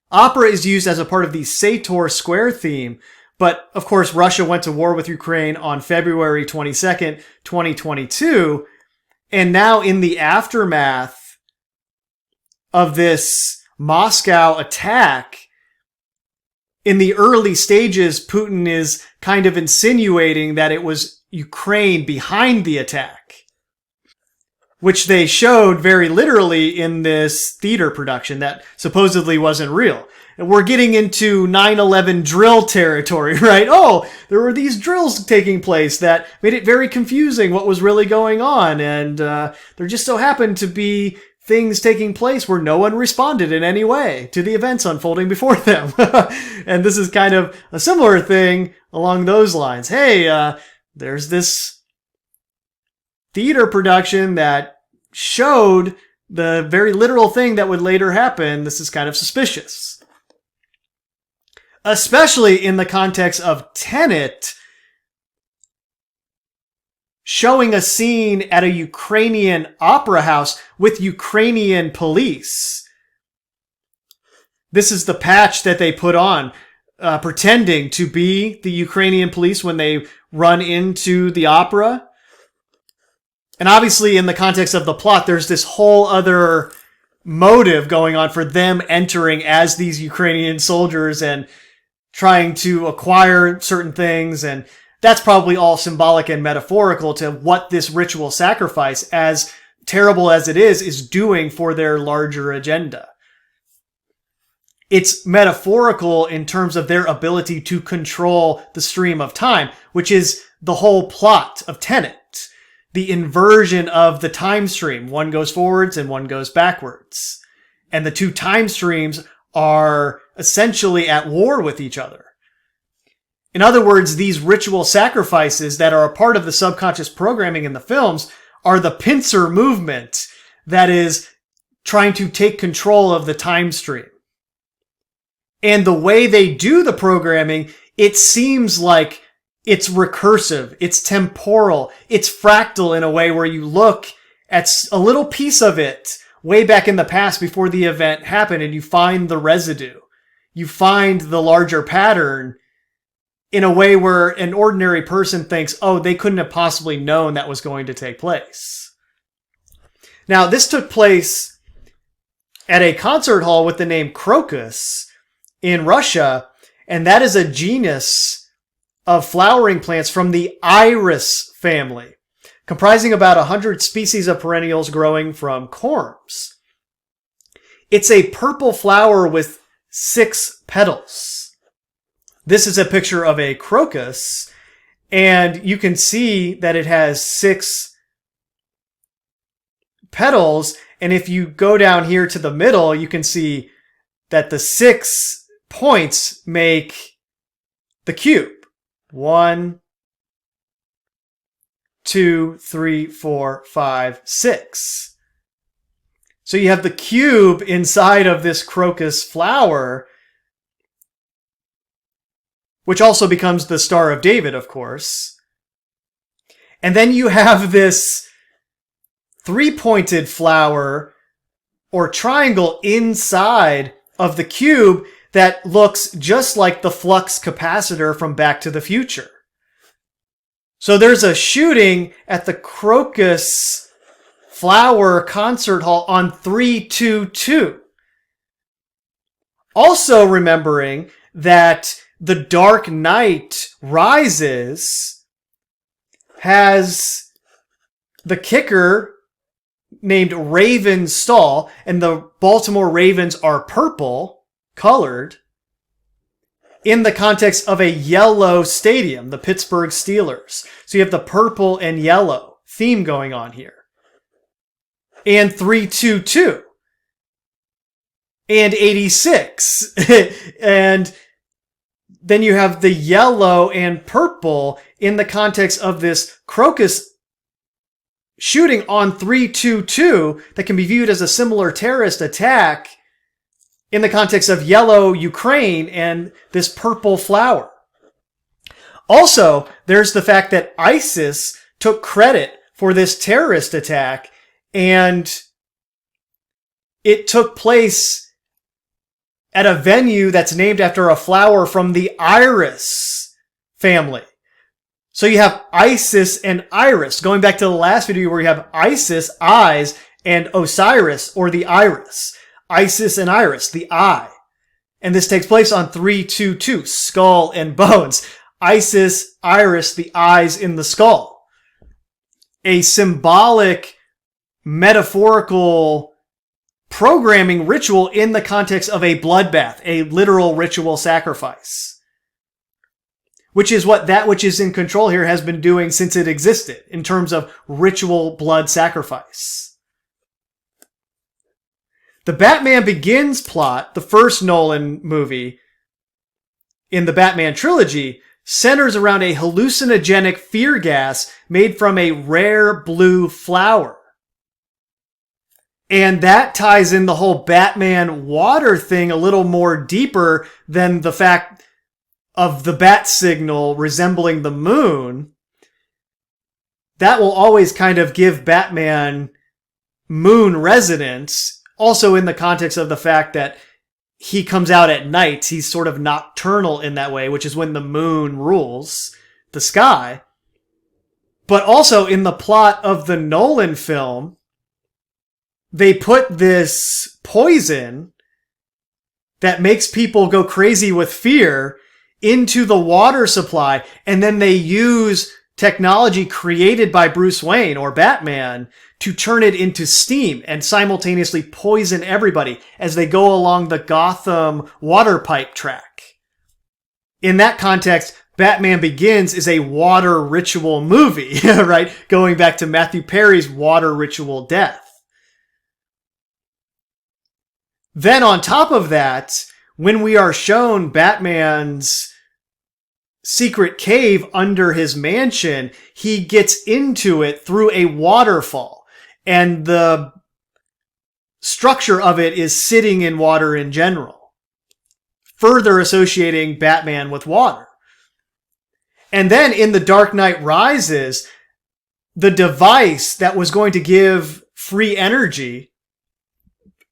Opera is used as a part of the Sator Square theme, but of course Russia went to war with Ukraine on February 22nd, 2022, and now in the aftermath of this Moscow attack, in the early stages, Putin is kind of insinuating that it was Ukraine behind the attack, which they showed very literally in this theater production that supposedly wasn't real. And we're getting into 9/11 drill territory, right? Oh, there were these drills taking place that made it very confusing what was really going on. And there just so happened to be things taking place where no one responded in any way to the events unfolding before them. And this is kind of a similar thing along those lines. Hey, there's this theater production that showed the very literal thing that would later happen. This is kind of suspicious. Especially in the context of Tenet, showing a scene at a Ukrainian opera house with Ukrainian police. This is the patch that they put on, pretending to be the Ukrainian police when they run into the opera. And obviously in the context of the plot, there's this whole other motive going on for them entering as these Ukrainian soldiers and trying to acquire certain things. And that's probably all symbolic and metaphorical to what this ritual sacrifice, as terrible as it is doing for their larger agenda. It's metaphorical in terms of their ability to control the stream of time, which is the whole plot of Tenet. The inversion of the time stream. One goes forwards and one goes backwards. And the two time streams are essentially at war with each other. In other words, these ritual sacrifices that are a part of the subconscious programming in the films are the pincer movement that is trying to take control of the time stream. And the way they do the programming, it seems like it's recursive, it's temporal, it's fractal in a way where you look at a little piece of it way back in the past before the event happened and you find the residue. You find the larger pattern in a way where an ordinary person thinks, oh, they couldn't have possibly known that was going to take place. Now, this took place at a concert hall with the name Crocus in Russia, and that is a genus of flowering plants from the iris family, comprising about 100 species of perennials growing from corms. It's a purple flower with 6 petals. This is a picture of a crocus, and you can see that it has 6 petals, and if you go down here to the middle, you can see that the 6 points make the cube. 1, 2, 3, 4, 5, 6. So you have the cube inside of this crocus flower, which also becomes the Star of David, of course. And then you have this 3-pointed flower or triangle inside of the cube that looks just like the flux capacitor from Back to the Future. So there's a shooting at the Crocus Flower Concert Hall on 322. Also remembering that The Dark Knight Rises has the kicker named Raven Stall, and the Baltimore Ravens are purple colored in the context of a yellow stadium, the Pittsburgh Steelers. So you have the purple and yellow theme going on here. And 322. And 86. And then you have the yellow and purple in the context of this crocus shooting on 322 that can be viewed as a similar terrorist attack in the context of yellow Ukraine and this purple flower. Also, there's the fact that ISIS took credit for this terrorist attack, and it took place at a venue that's named after a flower from the iris family. So you have Isis and Iris, going back to the last video where you have Isis, eyes, and Osiris, or the iris. Isis and Iris, the eye. And this takes place on 322, skull and bones. Isis, Iris, the eyes in the skull. A symbolic, metaphorical programming ritual in the context of a bloodbath, a literal ritual sacrifice. Which is what that which is in control here has been doing since it existed, in terms of ritual blood sacrifice. The Batman Begins plot, the first Nolan movie in the Batman trilogy, centers around a hallucinogenic fear gas made from a rare blue flower. And that ties in the whole Batman water thing a little more deeper than the fact of the bat signal resembling the moon. That will always kind of give Batman moon resonance. Also in the context of the fact that he comes out at night. He's sort of nocturnal in that way, which is when the moon rules the sky. But also in the plot of the Nolan film, they put this poison that makes people go crazy with fear into the water supply, and then they use technology created by Bruce Wayne or Batman to turn it into steam and simultaneously poison everybody as they go along the Gotham water pipe track. In that context, Batman Begins is a water ritual movie, right? Going back to Matthew Perry's water ritual Death. Then on top of that, when we are shown Batman's secret cave under his mansion, he gets into it through a waterfall. And the structure of it is sitting in water in general, further associating Batman with water. And then in The Dark Knight Rises, the device that was going to give free energy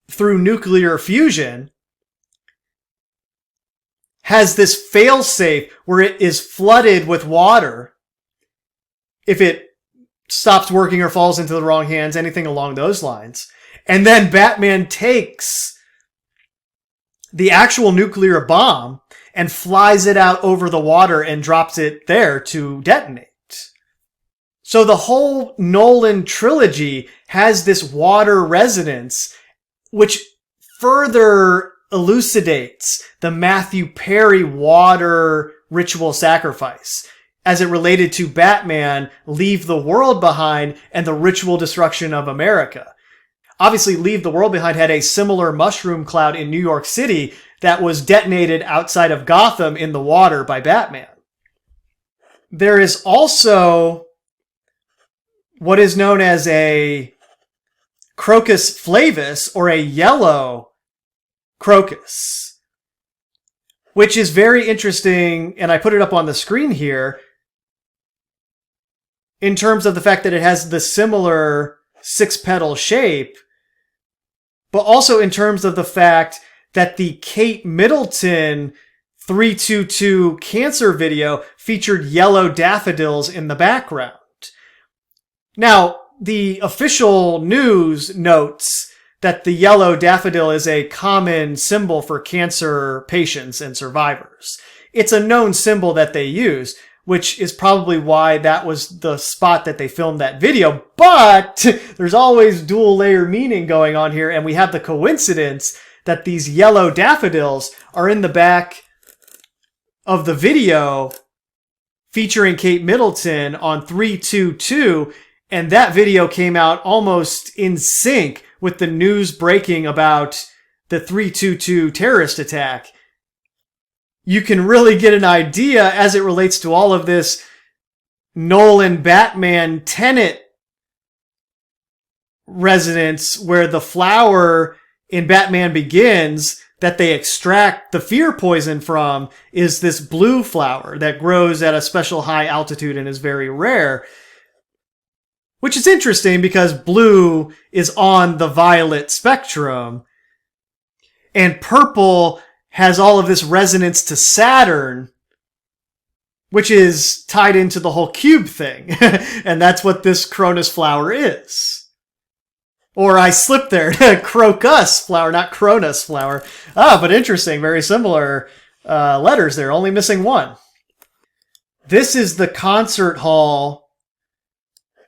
through nuclear fusion has this failsafe where it is flooded with water if it stops working or falls into the wrong hands, anything along those lines. And then Batman takes the actual nuclear bomb and flies it out over the water and drops it there to detonate. So the whole Nolan trilogy has this water resonance, which further elucidates the Matthew Perry water ritual sacrifice as it related to Batman Leave the World Behind and the ritual destruction of America. Obviously, Leave the World Behind had a similar mushroom cloud in New York City that was detonated outside of Gotham in the water by Batman. There is also what is known as a Crocus flavus, or a yellow crocus, which is very interesting, and I put it up on the screen here, in terms of the fact that it has the similar six-petal shape, but also in terms of the fact that the Kate Middleton 322 Cancer video featured yellow daffodils in the background. Now, the official news notes that the yellow daffodil is a common symbol for cancer patients and survivors. It's a known symbol that they use, which is probably why that was the spot that they filmed that video. But there's always dual layer meaning going on here, and we have the coincidence that these yellow daffodils are in the back of the video featuring Kate Middleton on 322, and that video came out almost in sync with the news breaking about the 322 terrorist attack. You can really get an idea as it relates to all of this Nolan Batman TENET resonance, where the flower in Batman Begins that they extract the fear poison from is this blue flower that grows at a special high altitude and is very rare. Which is interesting because blue is on the violet spectrum, and purple has all of this resonance to Saturn, which is tied into the whole cube thing. And that's what this Cronus flower is. Or I slipped there. Crocus flower, not Cronus flower. Ah, but interesting. Very similar letters there, only missing one. This is the concert hall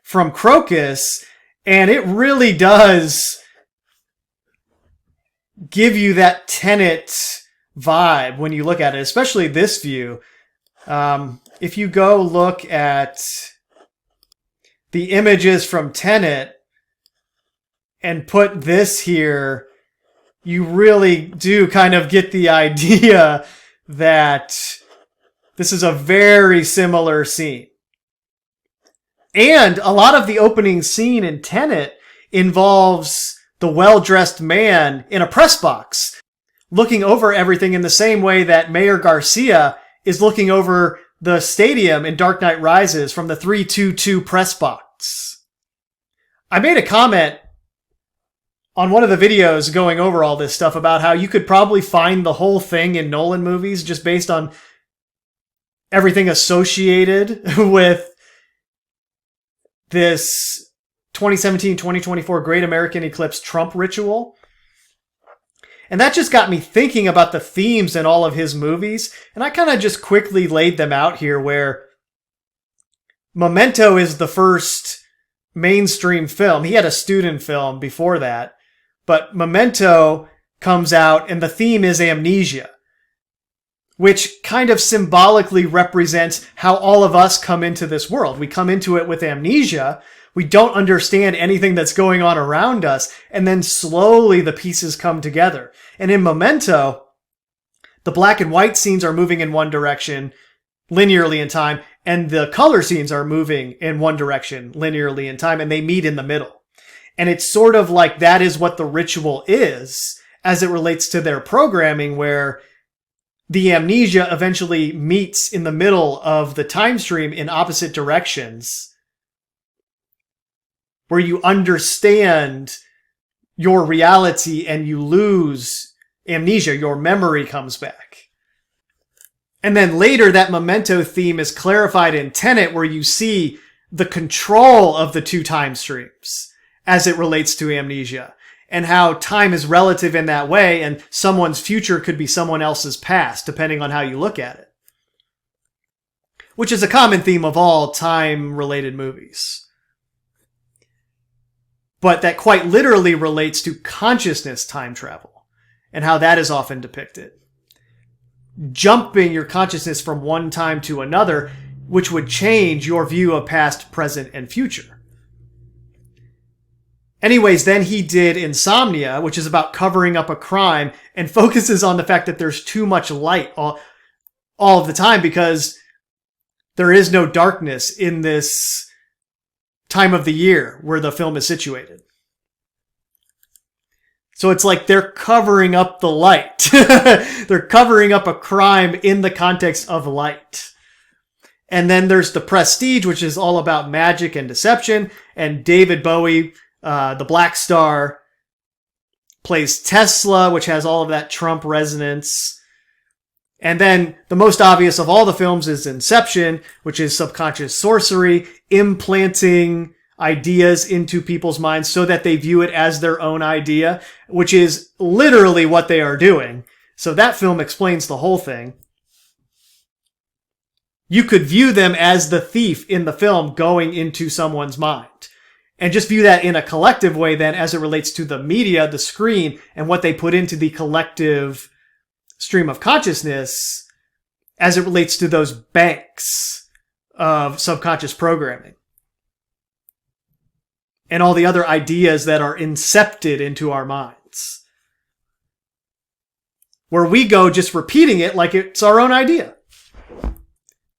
from Crocus, and it really does give you that TENET vibe when you look at it, especially this view. If you go look at the images from TENET and put this here, you really do kind of get the idea that this is a very similar scene. And a lot of the opening scene in TENET involves the well-dressed man in a press box, looking over everything in the same way that Mayor Garcia is looking over the stadium in Dark Knight Rises from the 322 press box. I made a comment on one of the videos going over all this stuff about how you could probably find the whole thing in Nolan movies just based on everything associated with this 2017-2024 Great American Eclipse Trump ritual. And that just got me thinking about the themes in all of his movies. And I kind of just quickly laid them out here, where Memento is the first mainstream film. He had a student film before that. But Memento comes out and the theme is amnesia, which kind of symbolically represents how all of us come into this world. We come into it with amnesia. We don't understand anything that's going on around us. And then slowly the pieces come together. And in Memento, the black and white scenes are moving in one direction linearly in time, and the color scenes are moving in one direction linearly in time, and they meet in the middle. And it's sort of like that is what the ritual is as it relates to their programming, where the amnesia eventually meets in the middle of the time stream in opposite directions, where you understand your reality and you lose amnesia, your memory comes back. And then later, that memento theme is clarified in Tenet, where you see the control of the two time streams as it relates to amnesia, and how time is relative in that way, and someone's future could be someone else's past, depending on how you look at it. Which is a common theme of all time-related movies. But that quite literally relates to consciousness time travel, and how that is often depicted. Jumping your consciousness from one time to another, which would change your view of past, present, and future. Anyways, then he did Insomnia, which is about covering up a crime, and focuses on the fact that there's too much light all of the time, because there is no darkness in this time of the year where the film is situated. So it's like they're covering up the light. They're covering up a crime in the context of light. And then there's The Prestige, which is all about magic and deception. And David Bowie, the Black Star, plays Tesla, which has all of that Trump resonance. And then the most obvious of all the films is Inception, which is subconscious sorcery, implanting ideas into people's minds so that they view it as their own idea, which is literally what they are doing. So that film explains the whole thing. You could view them as the thief in the film going into someone's mind. And just view that in a collective way then as it relates to the media, the screen, and what they put into the collective stream of consciousness as it relates to those banks of subconscious programming. And all the other ideas that are incepted into our minds. Where we go just repeating it like it's our own idea.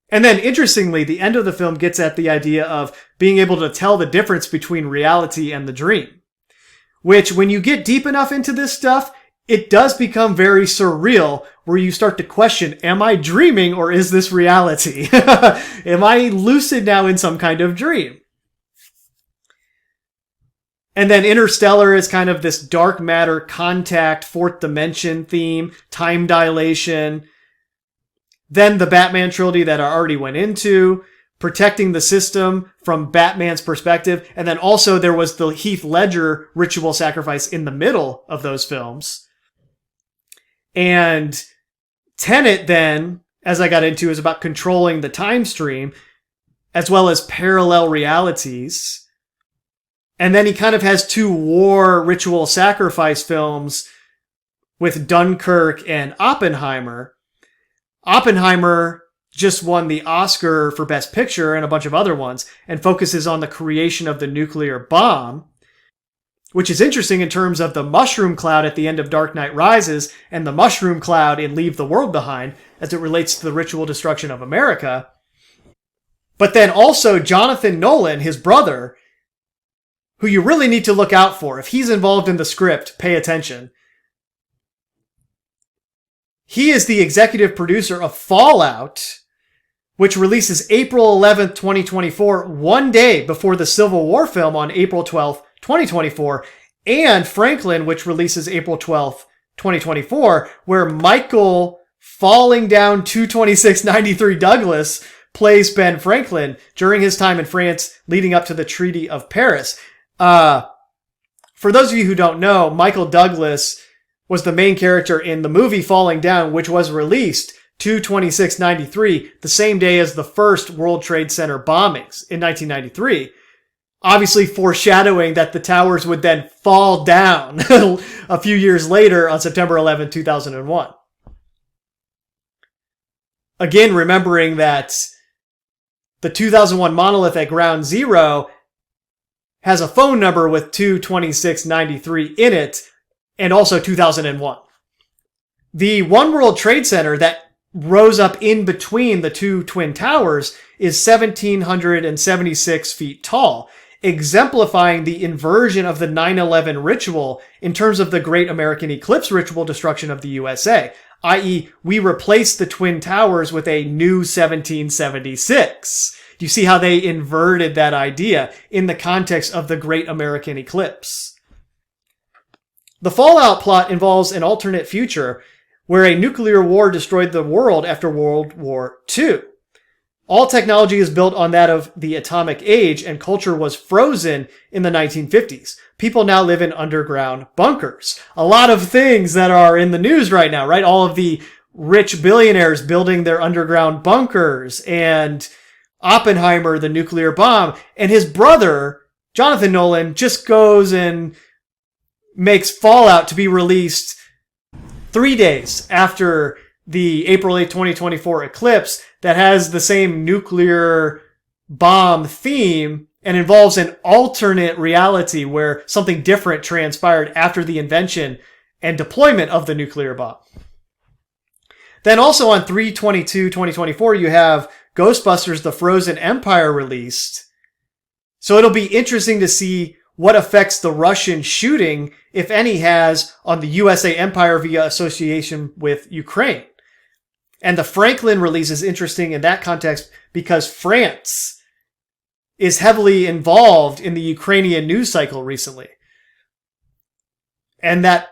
And then, interestingly, the end of the film gets at the idea of being able to tell the difference between reality and the dream. Which, when you get deep enough into this stuff, it does become very surreal, where you start to question, am I dreaming or is this reality? Am I lucid now in some kind of dream? And then Interstellar is kind of this dark matter, contact, fourth dimension theme, time dilation. Then the Batman trilogy that I already went into, protecting the system from Batman's perspective. And then also there was the Heath Ledger ritual sacrifice in the middle of those films. And Tenet then, as I got into, is about controlling the time stream, as well as parallel realities. And then he kind of has two war ritual sacrifice films with Dunkirk and Oppenheimer. Oppenheimer just won the Oscar for Best Picture and a bunch of other ones, and focuses on the creation of the nuclear bomb, which is interesting in terms of the mushroom cloud at the end of Dark Knight Rises and the mushroom cloud in Leave the World Behind as it relates to the ritual destruction of America. But then also Jonathan Nolan, his brother, who you really need to look out for. If he's involved in the script, pay attention. He is the executive producer of Fallout, which releases April 11th, 2024, one day before the Civil War film on April 12th, 2024, and Franklin, which releases April 12th, 2024, where Michael falling down 22693 Douglas plays Ben Franklin during his time in France leading up to the Treaty of Paris. For those of you who don't know, Michael Douglas was the main character in the movie Falling Down, which was released 2/26/93, the same day as the first World Trade Center bombings in 1993. Obviously foreshadowing that the towers would then fall down a few years later on September 11, 2001. Again, remembering that the 2001 monolith at Ground Zero has a phone number with 22693 in it, and also 2001. The One World Trade Center that rose up in between the two twin towers is 1,776 feet tall. exemplifying the inversion of the 9/11 ritual in terms of the Great American Eclipse ritual destruction of the USA, i.e., we replaced the Twin Towers with a new 1776. Do you see how they inverted that idea in the context of the Great American Eclipse? The Fallout plot involves an alternate future where a nuclear war destroyed the world after World War II. All technology is built on that of the atomic age, and culture was frozen in the 1950s. People now live in underground bunkers. A lot of things that are in the news right now, right? All of the rich billionaires building their underground bunkers, and Oppenheimer, the nuclear bomb, and his brother, Jonathan Nolan, just goes and makes Fallout to be released 3 days after the April 8, 2024 eclipse that has the same nuclear bomb theme and involves an alternate reality where something different transpired after the invention and deployment of the nuclear bomb. Then also on 3/22/2024, you have Ghostbusters: The Frozen Empire released. So it'll be interesting to see what effects the Russian shooting, if any, has on the USA Empire via association with Ukraine. And the Franklin release is interesting in that context because France is heavily involved in the Ukrainian news cycle recently. And that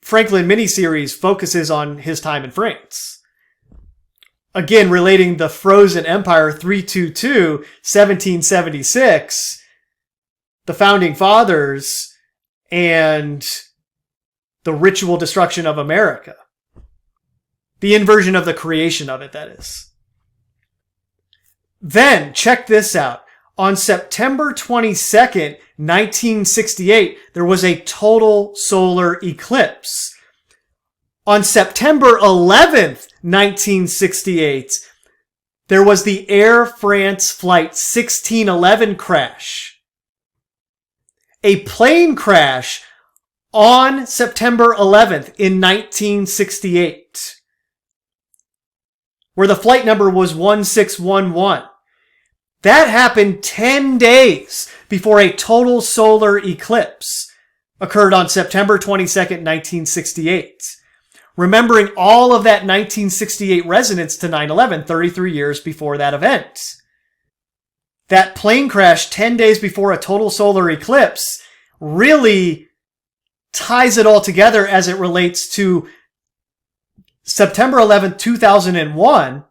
Franklin miniseries focuses on his time in France. Again, relating the Frozen Empire 3/22/1776, the Founding Fathers, and the ritual destruction of America. The inversion of the creation of it, that is. Then, check this out. On September 22nd, 1968, there was a total solar eclipse. On September 11th, 1968, there was the Air France Flight 1611 crash. A plane crash on September 11th in 1968, where the flight number was 1611. That happened 10 days before a total solar eclipse occurred on September 22nd, 1968. Remembering all of that 1968 resonance to 9/11, 33 years before that event. That plane crash 10 days before a total solar eclipse really ties it all together as it relates to September 11th, 2001,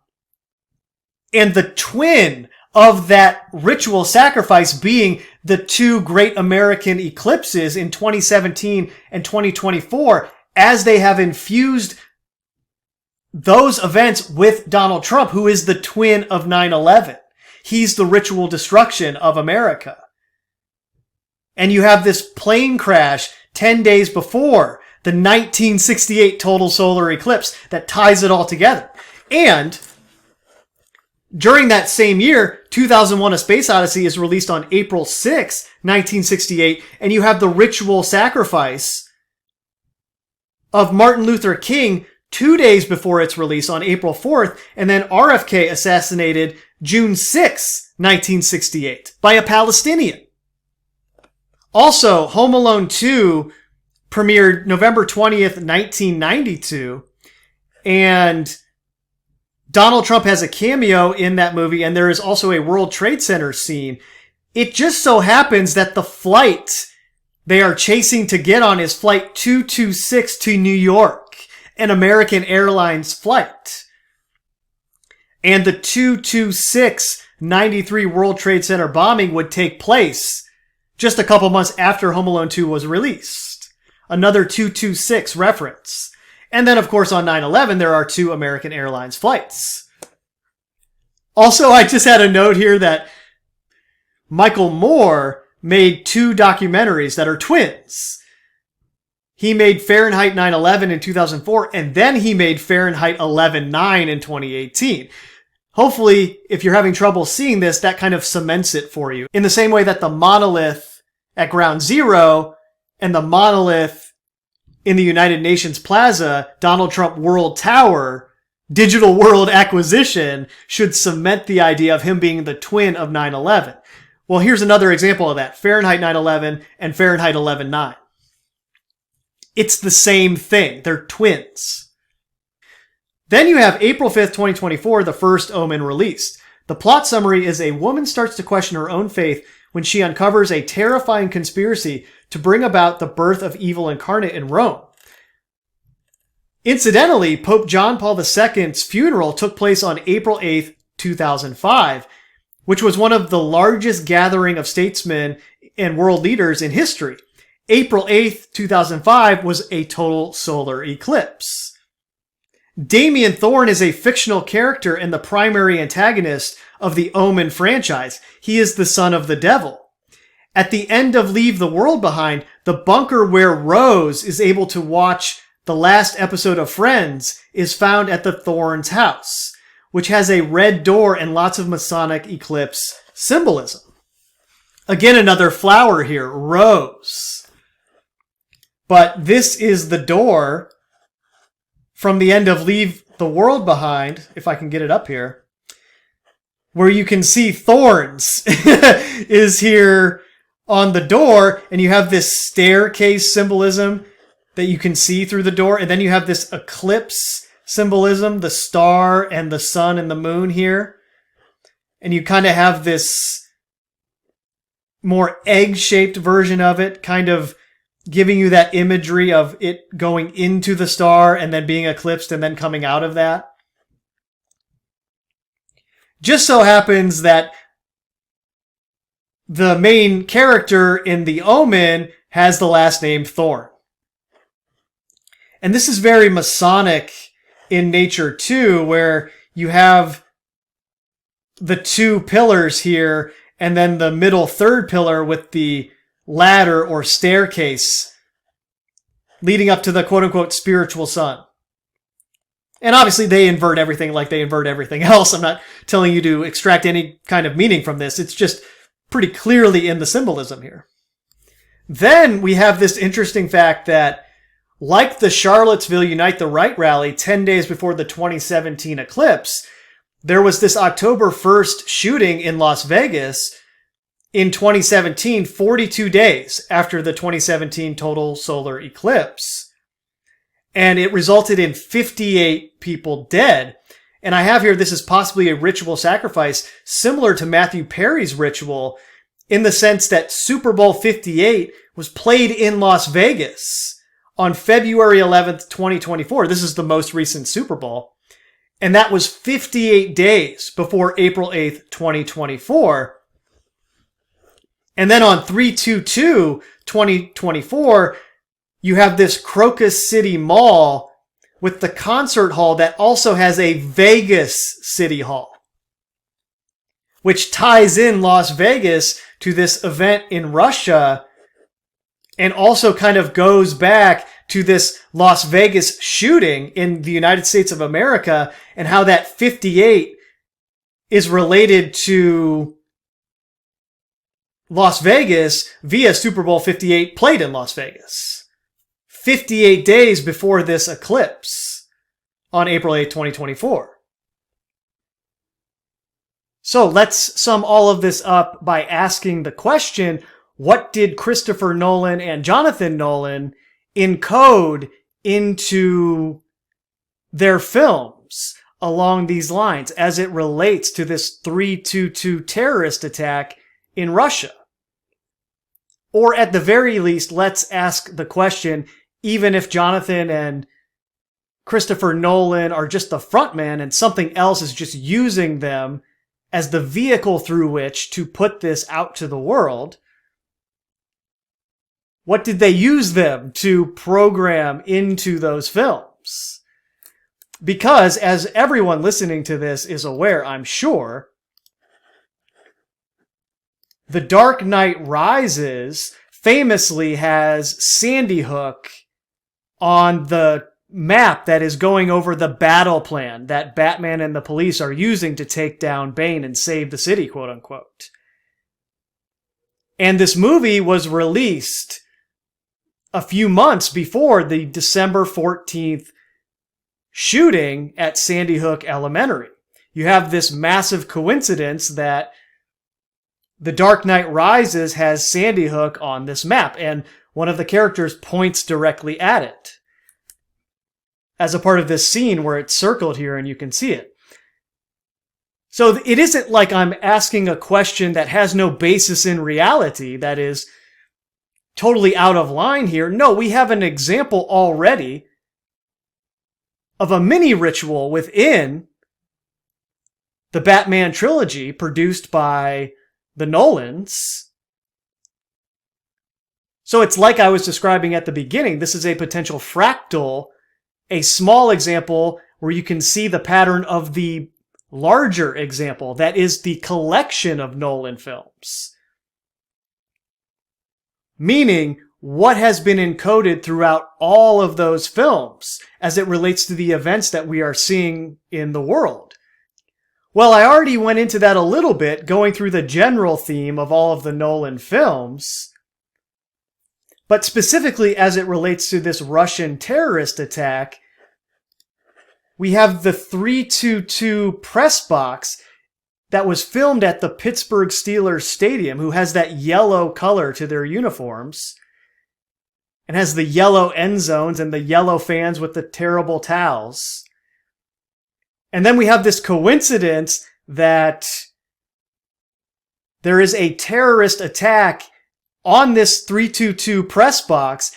and the twin of that ritual sacrifice being the two great American eclipses in 2017 and 2024, as they have infused those events with Donald Trump, who is the twin of 9/11. He's the ritual destruction of America. And you have this plane crash 10 days before the 1968 total solar eclipse that ties it all together. And during that same year, 2001: A Space Odyssey is released on April 6, 1968, and you have the ritual sacrifice of Martin Luther King 2 days before its release on April 4th, and then RFK assassinated June 6, 1968, by a Palestinian. Also, Home Alone 2 premiered November 20th, 1992, and Donald Trump has a cameo in that movie, and there is also a World Trade Center scene. It just so happens that the flight they are chasing to get on is Flight 226 to New York, an American Airlines flight. And the 226-93 World Trade Center bombing would take place just a couple months after Home Alone 2 was released. Another 226 reference. And then, of course, on 9/11, there are two American Airlines flights. Also, I just had a note here that Michael Moore made two documentaries that are twins. He made Fahrenheit 9/11 in 2004, and then he made Fahrenheit 11/9 in 2018. Hopefully, if you're having trouble seeing this, that kind of cements it for you. In the same way that the monolith at Ground Zero and the monolith in the United Nations Plaza, Donald Trump World Tower, Digital World Acquisition, should cement the idea of him being the twin of 9/11. Well, here's another example of that. Fahrenheit 9/11 and Fahrenheit 11/9. It's the same thing. They're twins. Then you have April 5th, 2024, the first Omen released. The plot summary is a woman starts to question her own faith when she uncovers a terrifying conspiracy to bring about the birth of evil incarnate in Rome. Incidentally, Pope John Paul II's funeral took place on April 8th, 2005, which was one of the largest gathering of statesmen and world leaders in history. April 8th, 2005 was a total solar eclipse. Damien Thorne is a fictional character and the primary antagonist of the Omen franchise. He is the son of the devil. At the end of Leave the World Behind, the bunker where Rose is able to watch the last episode of Friends is found at the Thorne's house, which has a red door and lots of Masonic eclipse symbolism. Again, another flower here, Rose. But this is the door from the end of Leave the World Behind, if I can get it up here, where you can see Thorns is here on the door, and you have this staircase symbolism that you can see through the door, and then you have this eclipse symbolism, the star and the sun and the moon here, and you kind of have this more egg-shaped version of it, kind of giving you that imagery of it going into the star and then being eclipsed and then coming out of that. Just so happens that the main character in The Omen has the last name Thorne. And this is very Masonic in nature too, where you have the two pillars here and then the middle third pillar with the ladder or staircase leading up to the quote-unquote spiritual sun. And obviously they invert everything like they invert everything else. I'm not telling you to extract any kind of meaning from this. It's just pretty clearly in the symbolism here. Then we have this interesting fact that, like the Charlottesville Unite the Right rally 10 days before the 2017 eclipse, there was this October 1st shooting in Las Vegas in 2017, 42 days after the 2017 total solar eclipse. And it resulted in 58 people dead. And I have here, this is possibly a ritual sacrifice similar to Matthew Perry's ritual, in the sense that Super Bowl 58 was played in Las Vegas on February 11th, 2024. This is the most recent Super Bowl. And that was 58 days before April 8th, 2024. And then on 3/22/2024, you have this Crocus City Mall with the concert hall that also has a Vegas City Hall, which ties in Las Vegas to this event in Russia and also kind of goes back to this Las Vegas shooting in the United States of America and how that 58 is related to Las Vegas via Super Bowl 58 played in Las Vegas. 58 days before this eclipse on April 8, 2024. So let's sum all of this up by asking the question, what did Christopher Nolan and Jonathan Nolan encode into their films along these lines as it relates to this 3/22 terrorist attack in Russia? Or at the very least, let's ask the question, even if Jonathan and Christopher Nolan are just the frontman and something else is just using them as the vehicle through which to put this out to the world, what did they use them to program into those films? Because, as everyone listening to this is aware, I'm sure, The Dark Knight Rises famously has Sandy Hook on the map that is going over the battle plan that Batman and the police are using to take down Bane and save the city, quote unquote. And this movie was released a few months before the December 14th shooting at Sandy Hook Elementary. You have this massive coincidence that The Dark Knight Rises has Sandy Hook on this map, and one of the characters points directly at it as a part of this scene where it's circled here and you can see it. So it isn't like I'm asking a question that has no basis in reality, that is totally out of line here. No, we have an example already of a mini ritual within the Batman trilogy produced by the Nolans. So it's like I was describing at the beginning. This is a potential fractal, a small example where you can see the pattern of the larger example that is the collection of Nolan films. Meaning, what has been encoded throughout all of those films as it relates to the events that we are seeing in the world. Well, I already went into that a little bit, going through the general theme of all of the Nolan films. But specifically as it relates to this Russian terrorist attack, we have the 322 press box that was filmed at the Pittsburgh Steelers Stadium, who has that yellow color to their uniforms, and has the yellow end zones and the yellow fans with the terrible towels. And then we have this coincidence that there is a terrorist attack on this 322 press box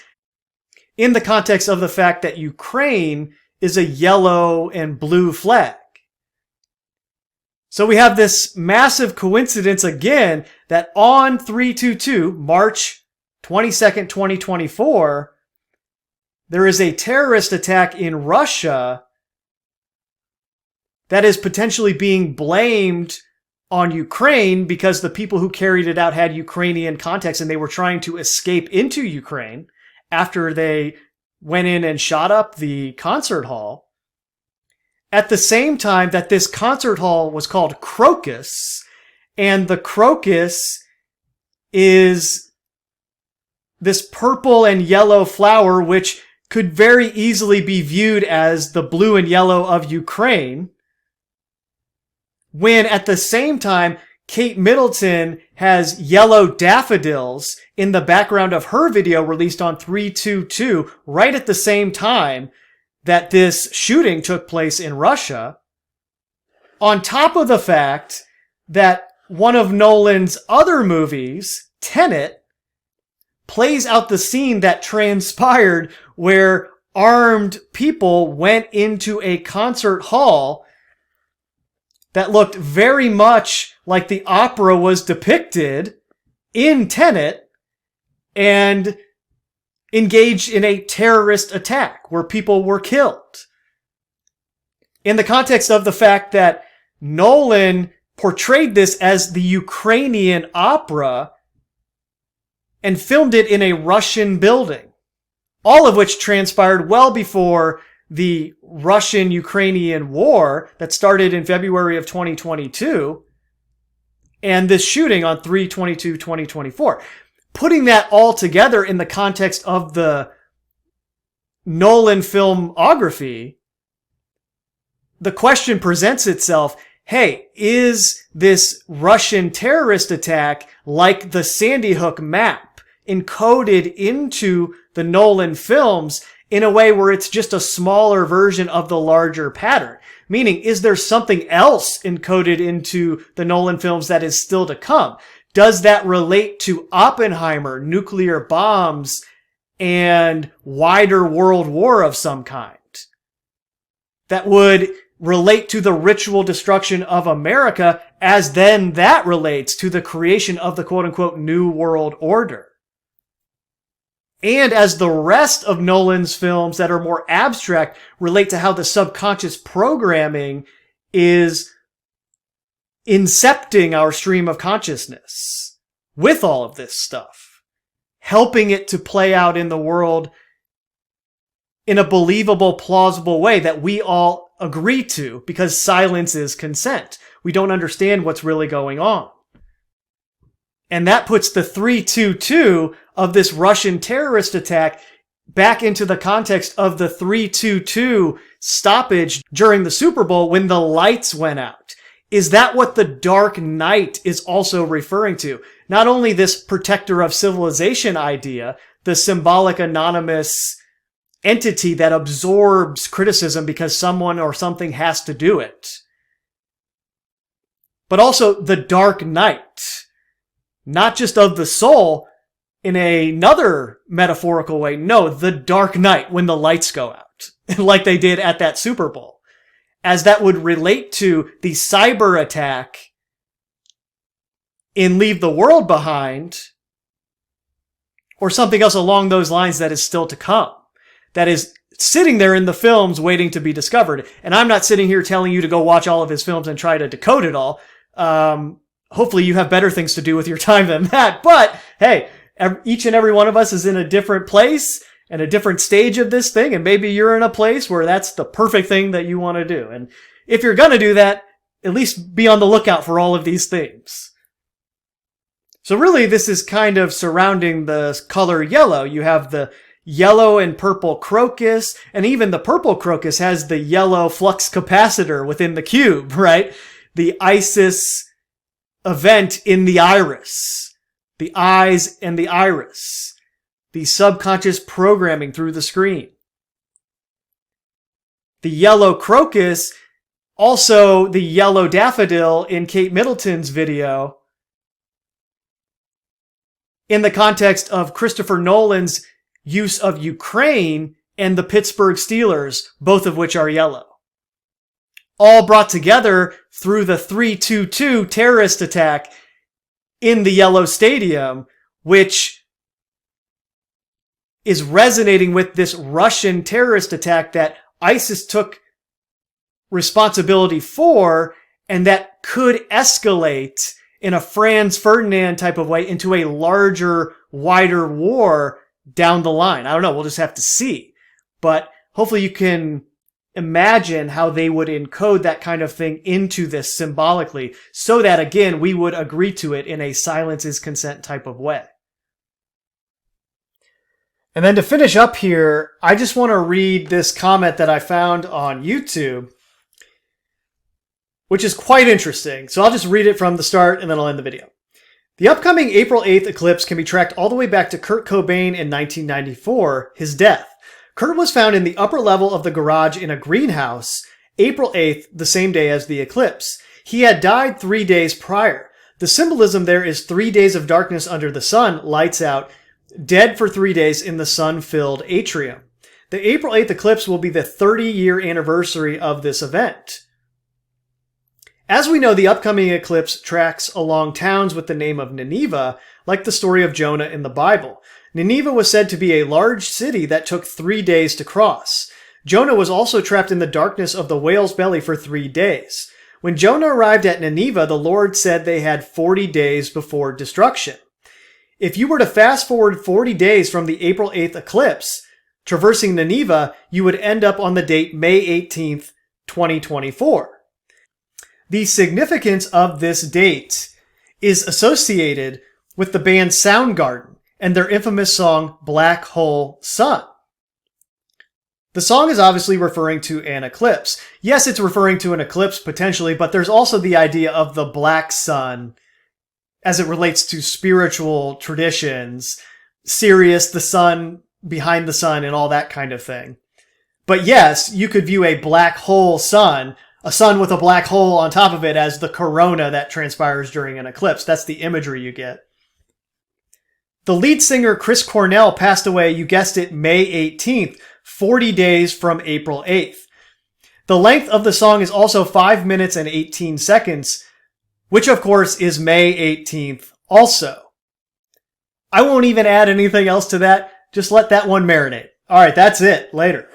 in the context of the fact that Ukraine is a yellow and blue flag. So we have this massive coincidence again that on 322, March 22nd, 2024, there is a terrorist attack in Russia that is potentially being blamed on Ukraine because the people who carried it out had Ukrainian context and they were trying to escape into Ukraine after they went in and shot up the concert hall. At the same time that this concert hall was called Crocus, and the crocus is this purple and yellow flower which could very easily be viewed as the blue and yellow of Ukraine, when at the same time Kate Middleton has yellow daffodils in the background of her video released on 322 right at the same time that this shooting took place in Russia, on top of the fact that one of Nolan's other movies, TENET, plays out the scene that transpired where armed people went into a concert hall that looked very much like the opera was depicted in TENET and engaged in a terrorist attack where people were killed. In the context of the fact that Nolan portrayed this as the Ukrainian opera and filmed it in a Russian building, all of which transpired well before the Russian-Ukrainian war that started in February of 2022 and this shooting on 3/22/2024. Putting that all together in the context of the Nolan filmography, the question presents itself, hey, is this Russian terrorist attack like the Sandy Hook map encoded into the Nolan films in a way where it's just a smaller version of the larger pattern? Meaning, is there something else encoded into the Nolan films that is still to come? Does that relate to Oppenheimer, nuclear bombs, and wider world war of some kind? That would relate to the ritual destruction of America, as then that relates to the creation of the quote-unquote New World Order. And as the rest of Nolan's films that are more abstract relate to how the subconscious programming is incepting our stream of consciousness with all of this stuff, helping it to play out in the world in a believable, plausible way that we all agree to, because silence is consent. We don't understand what's really going on. And that puts the 322 of this Russian terrorist attack back into the context of the 322 stoppage during the Super Bowl when the lights went out. Is that what the Dark Knight is also referring to? Not only this protector of civilization idea, the symbolic anonymous entity that absorbs criticism because someone or something has to do it, but also the Dark Knight, not just of the soul in another metaphorical way. No, the Dark Knight when the lights go out, like they did at that Super Bowl, as that would relate to the cyber attack in Leave the World Behind, or something else along those lines that is still to come, that is sitting there in the films waiting to be discovered. And I'm not sitting here telling you to go watch all of his films and try to decode it all. Hopefully you have better things to do with your time than that. But hey, each and every one of us is in a different place and a different stage of this thing. And maybe you're in a place where that's the perfect thing that you want to do. And if you're going to do that, at least be on the lookout for all of these things. So really, this is kind of surrounding the color yellow. You have the yellow and purple crocus, and even the purple crocus has the yellow flux capacitor within the cube, right? The Isis event in the iris, the eyes and the iris, the subconscious programming through the screen. The yellow crocus, also the yellow daffodil in Kate Middleton's video, in the context of Christopher Nolan's use of Ukraine and the Pittsburgh Steelers, both of which are yellow. All brought together through the 322 terrorist attack in the Yellow Stadium, which is resonating with this Russian terrorist attack that ISIS took responsibility for, and that could escalate in a Franz Ferdinand type of way into a larger, wider war down the line. I don't know. We'll just have to see. But hopefully you can imagine how they would encode that kind of thing into this symbolically so that, again, we would agree to it in a silence is consent type of way. And then to finish up here, I just want to read this comment that I found on YouTube, which is quite interesting. So I'll just read it from the start and then I'll end the video. The upcoming April 8th eclipse can be tracked all the way back to Kurt Cobain in 1994, his death. Kurt was found in the upper level of the garage in a greenhouse, April 8th, the same day as the eclipse. He had died 3 days prior. The symbolism there is 3 days of darkness under the sun, lights out, dead for 3 days in the sun-filled atrium. The April 8th eclipse will be the 30-year anniversary of this event. As we know, the upcoming eclipse tracks along towns with the name of Nineveh, like the story of Jonah in the Bible. Nineveh was said to be a large city that took 3 days to cross. Jonah was also trapped in the darkness of the whale's belly for 3 days. When Jonah arrived at Nineveh, the Lord said they had 40 days before destruction. If you were to fast forward 40 days from the April 8th eclipse, traversing Nineveh, you would end up on the date May 18th, 2024. The significance of this date is associated with the band Soundgarden and their infamous song Black Hole Sun. The song is obviously referring to an eclipse. Yes, it's referring to an eclipse potentially, but there's also the idea of the black sun as it relates to spiritual traditions, Sirius, the sun behind the sun, and all that kind of thing. But yes, you could view a black hole sun, a sun with a black hole on top of it, as the corona that transpires during an eclipse. That's the imagery you get. The lead singer Chris Cornell passed away, you guessed it, May 18th, 40 days from April 8th. The length of the song is also 5 minutes and 18 seconds, which of course is May 18th also. I won't even add anything else to that. Just let that one marinate. All right, that's it. Later.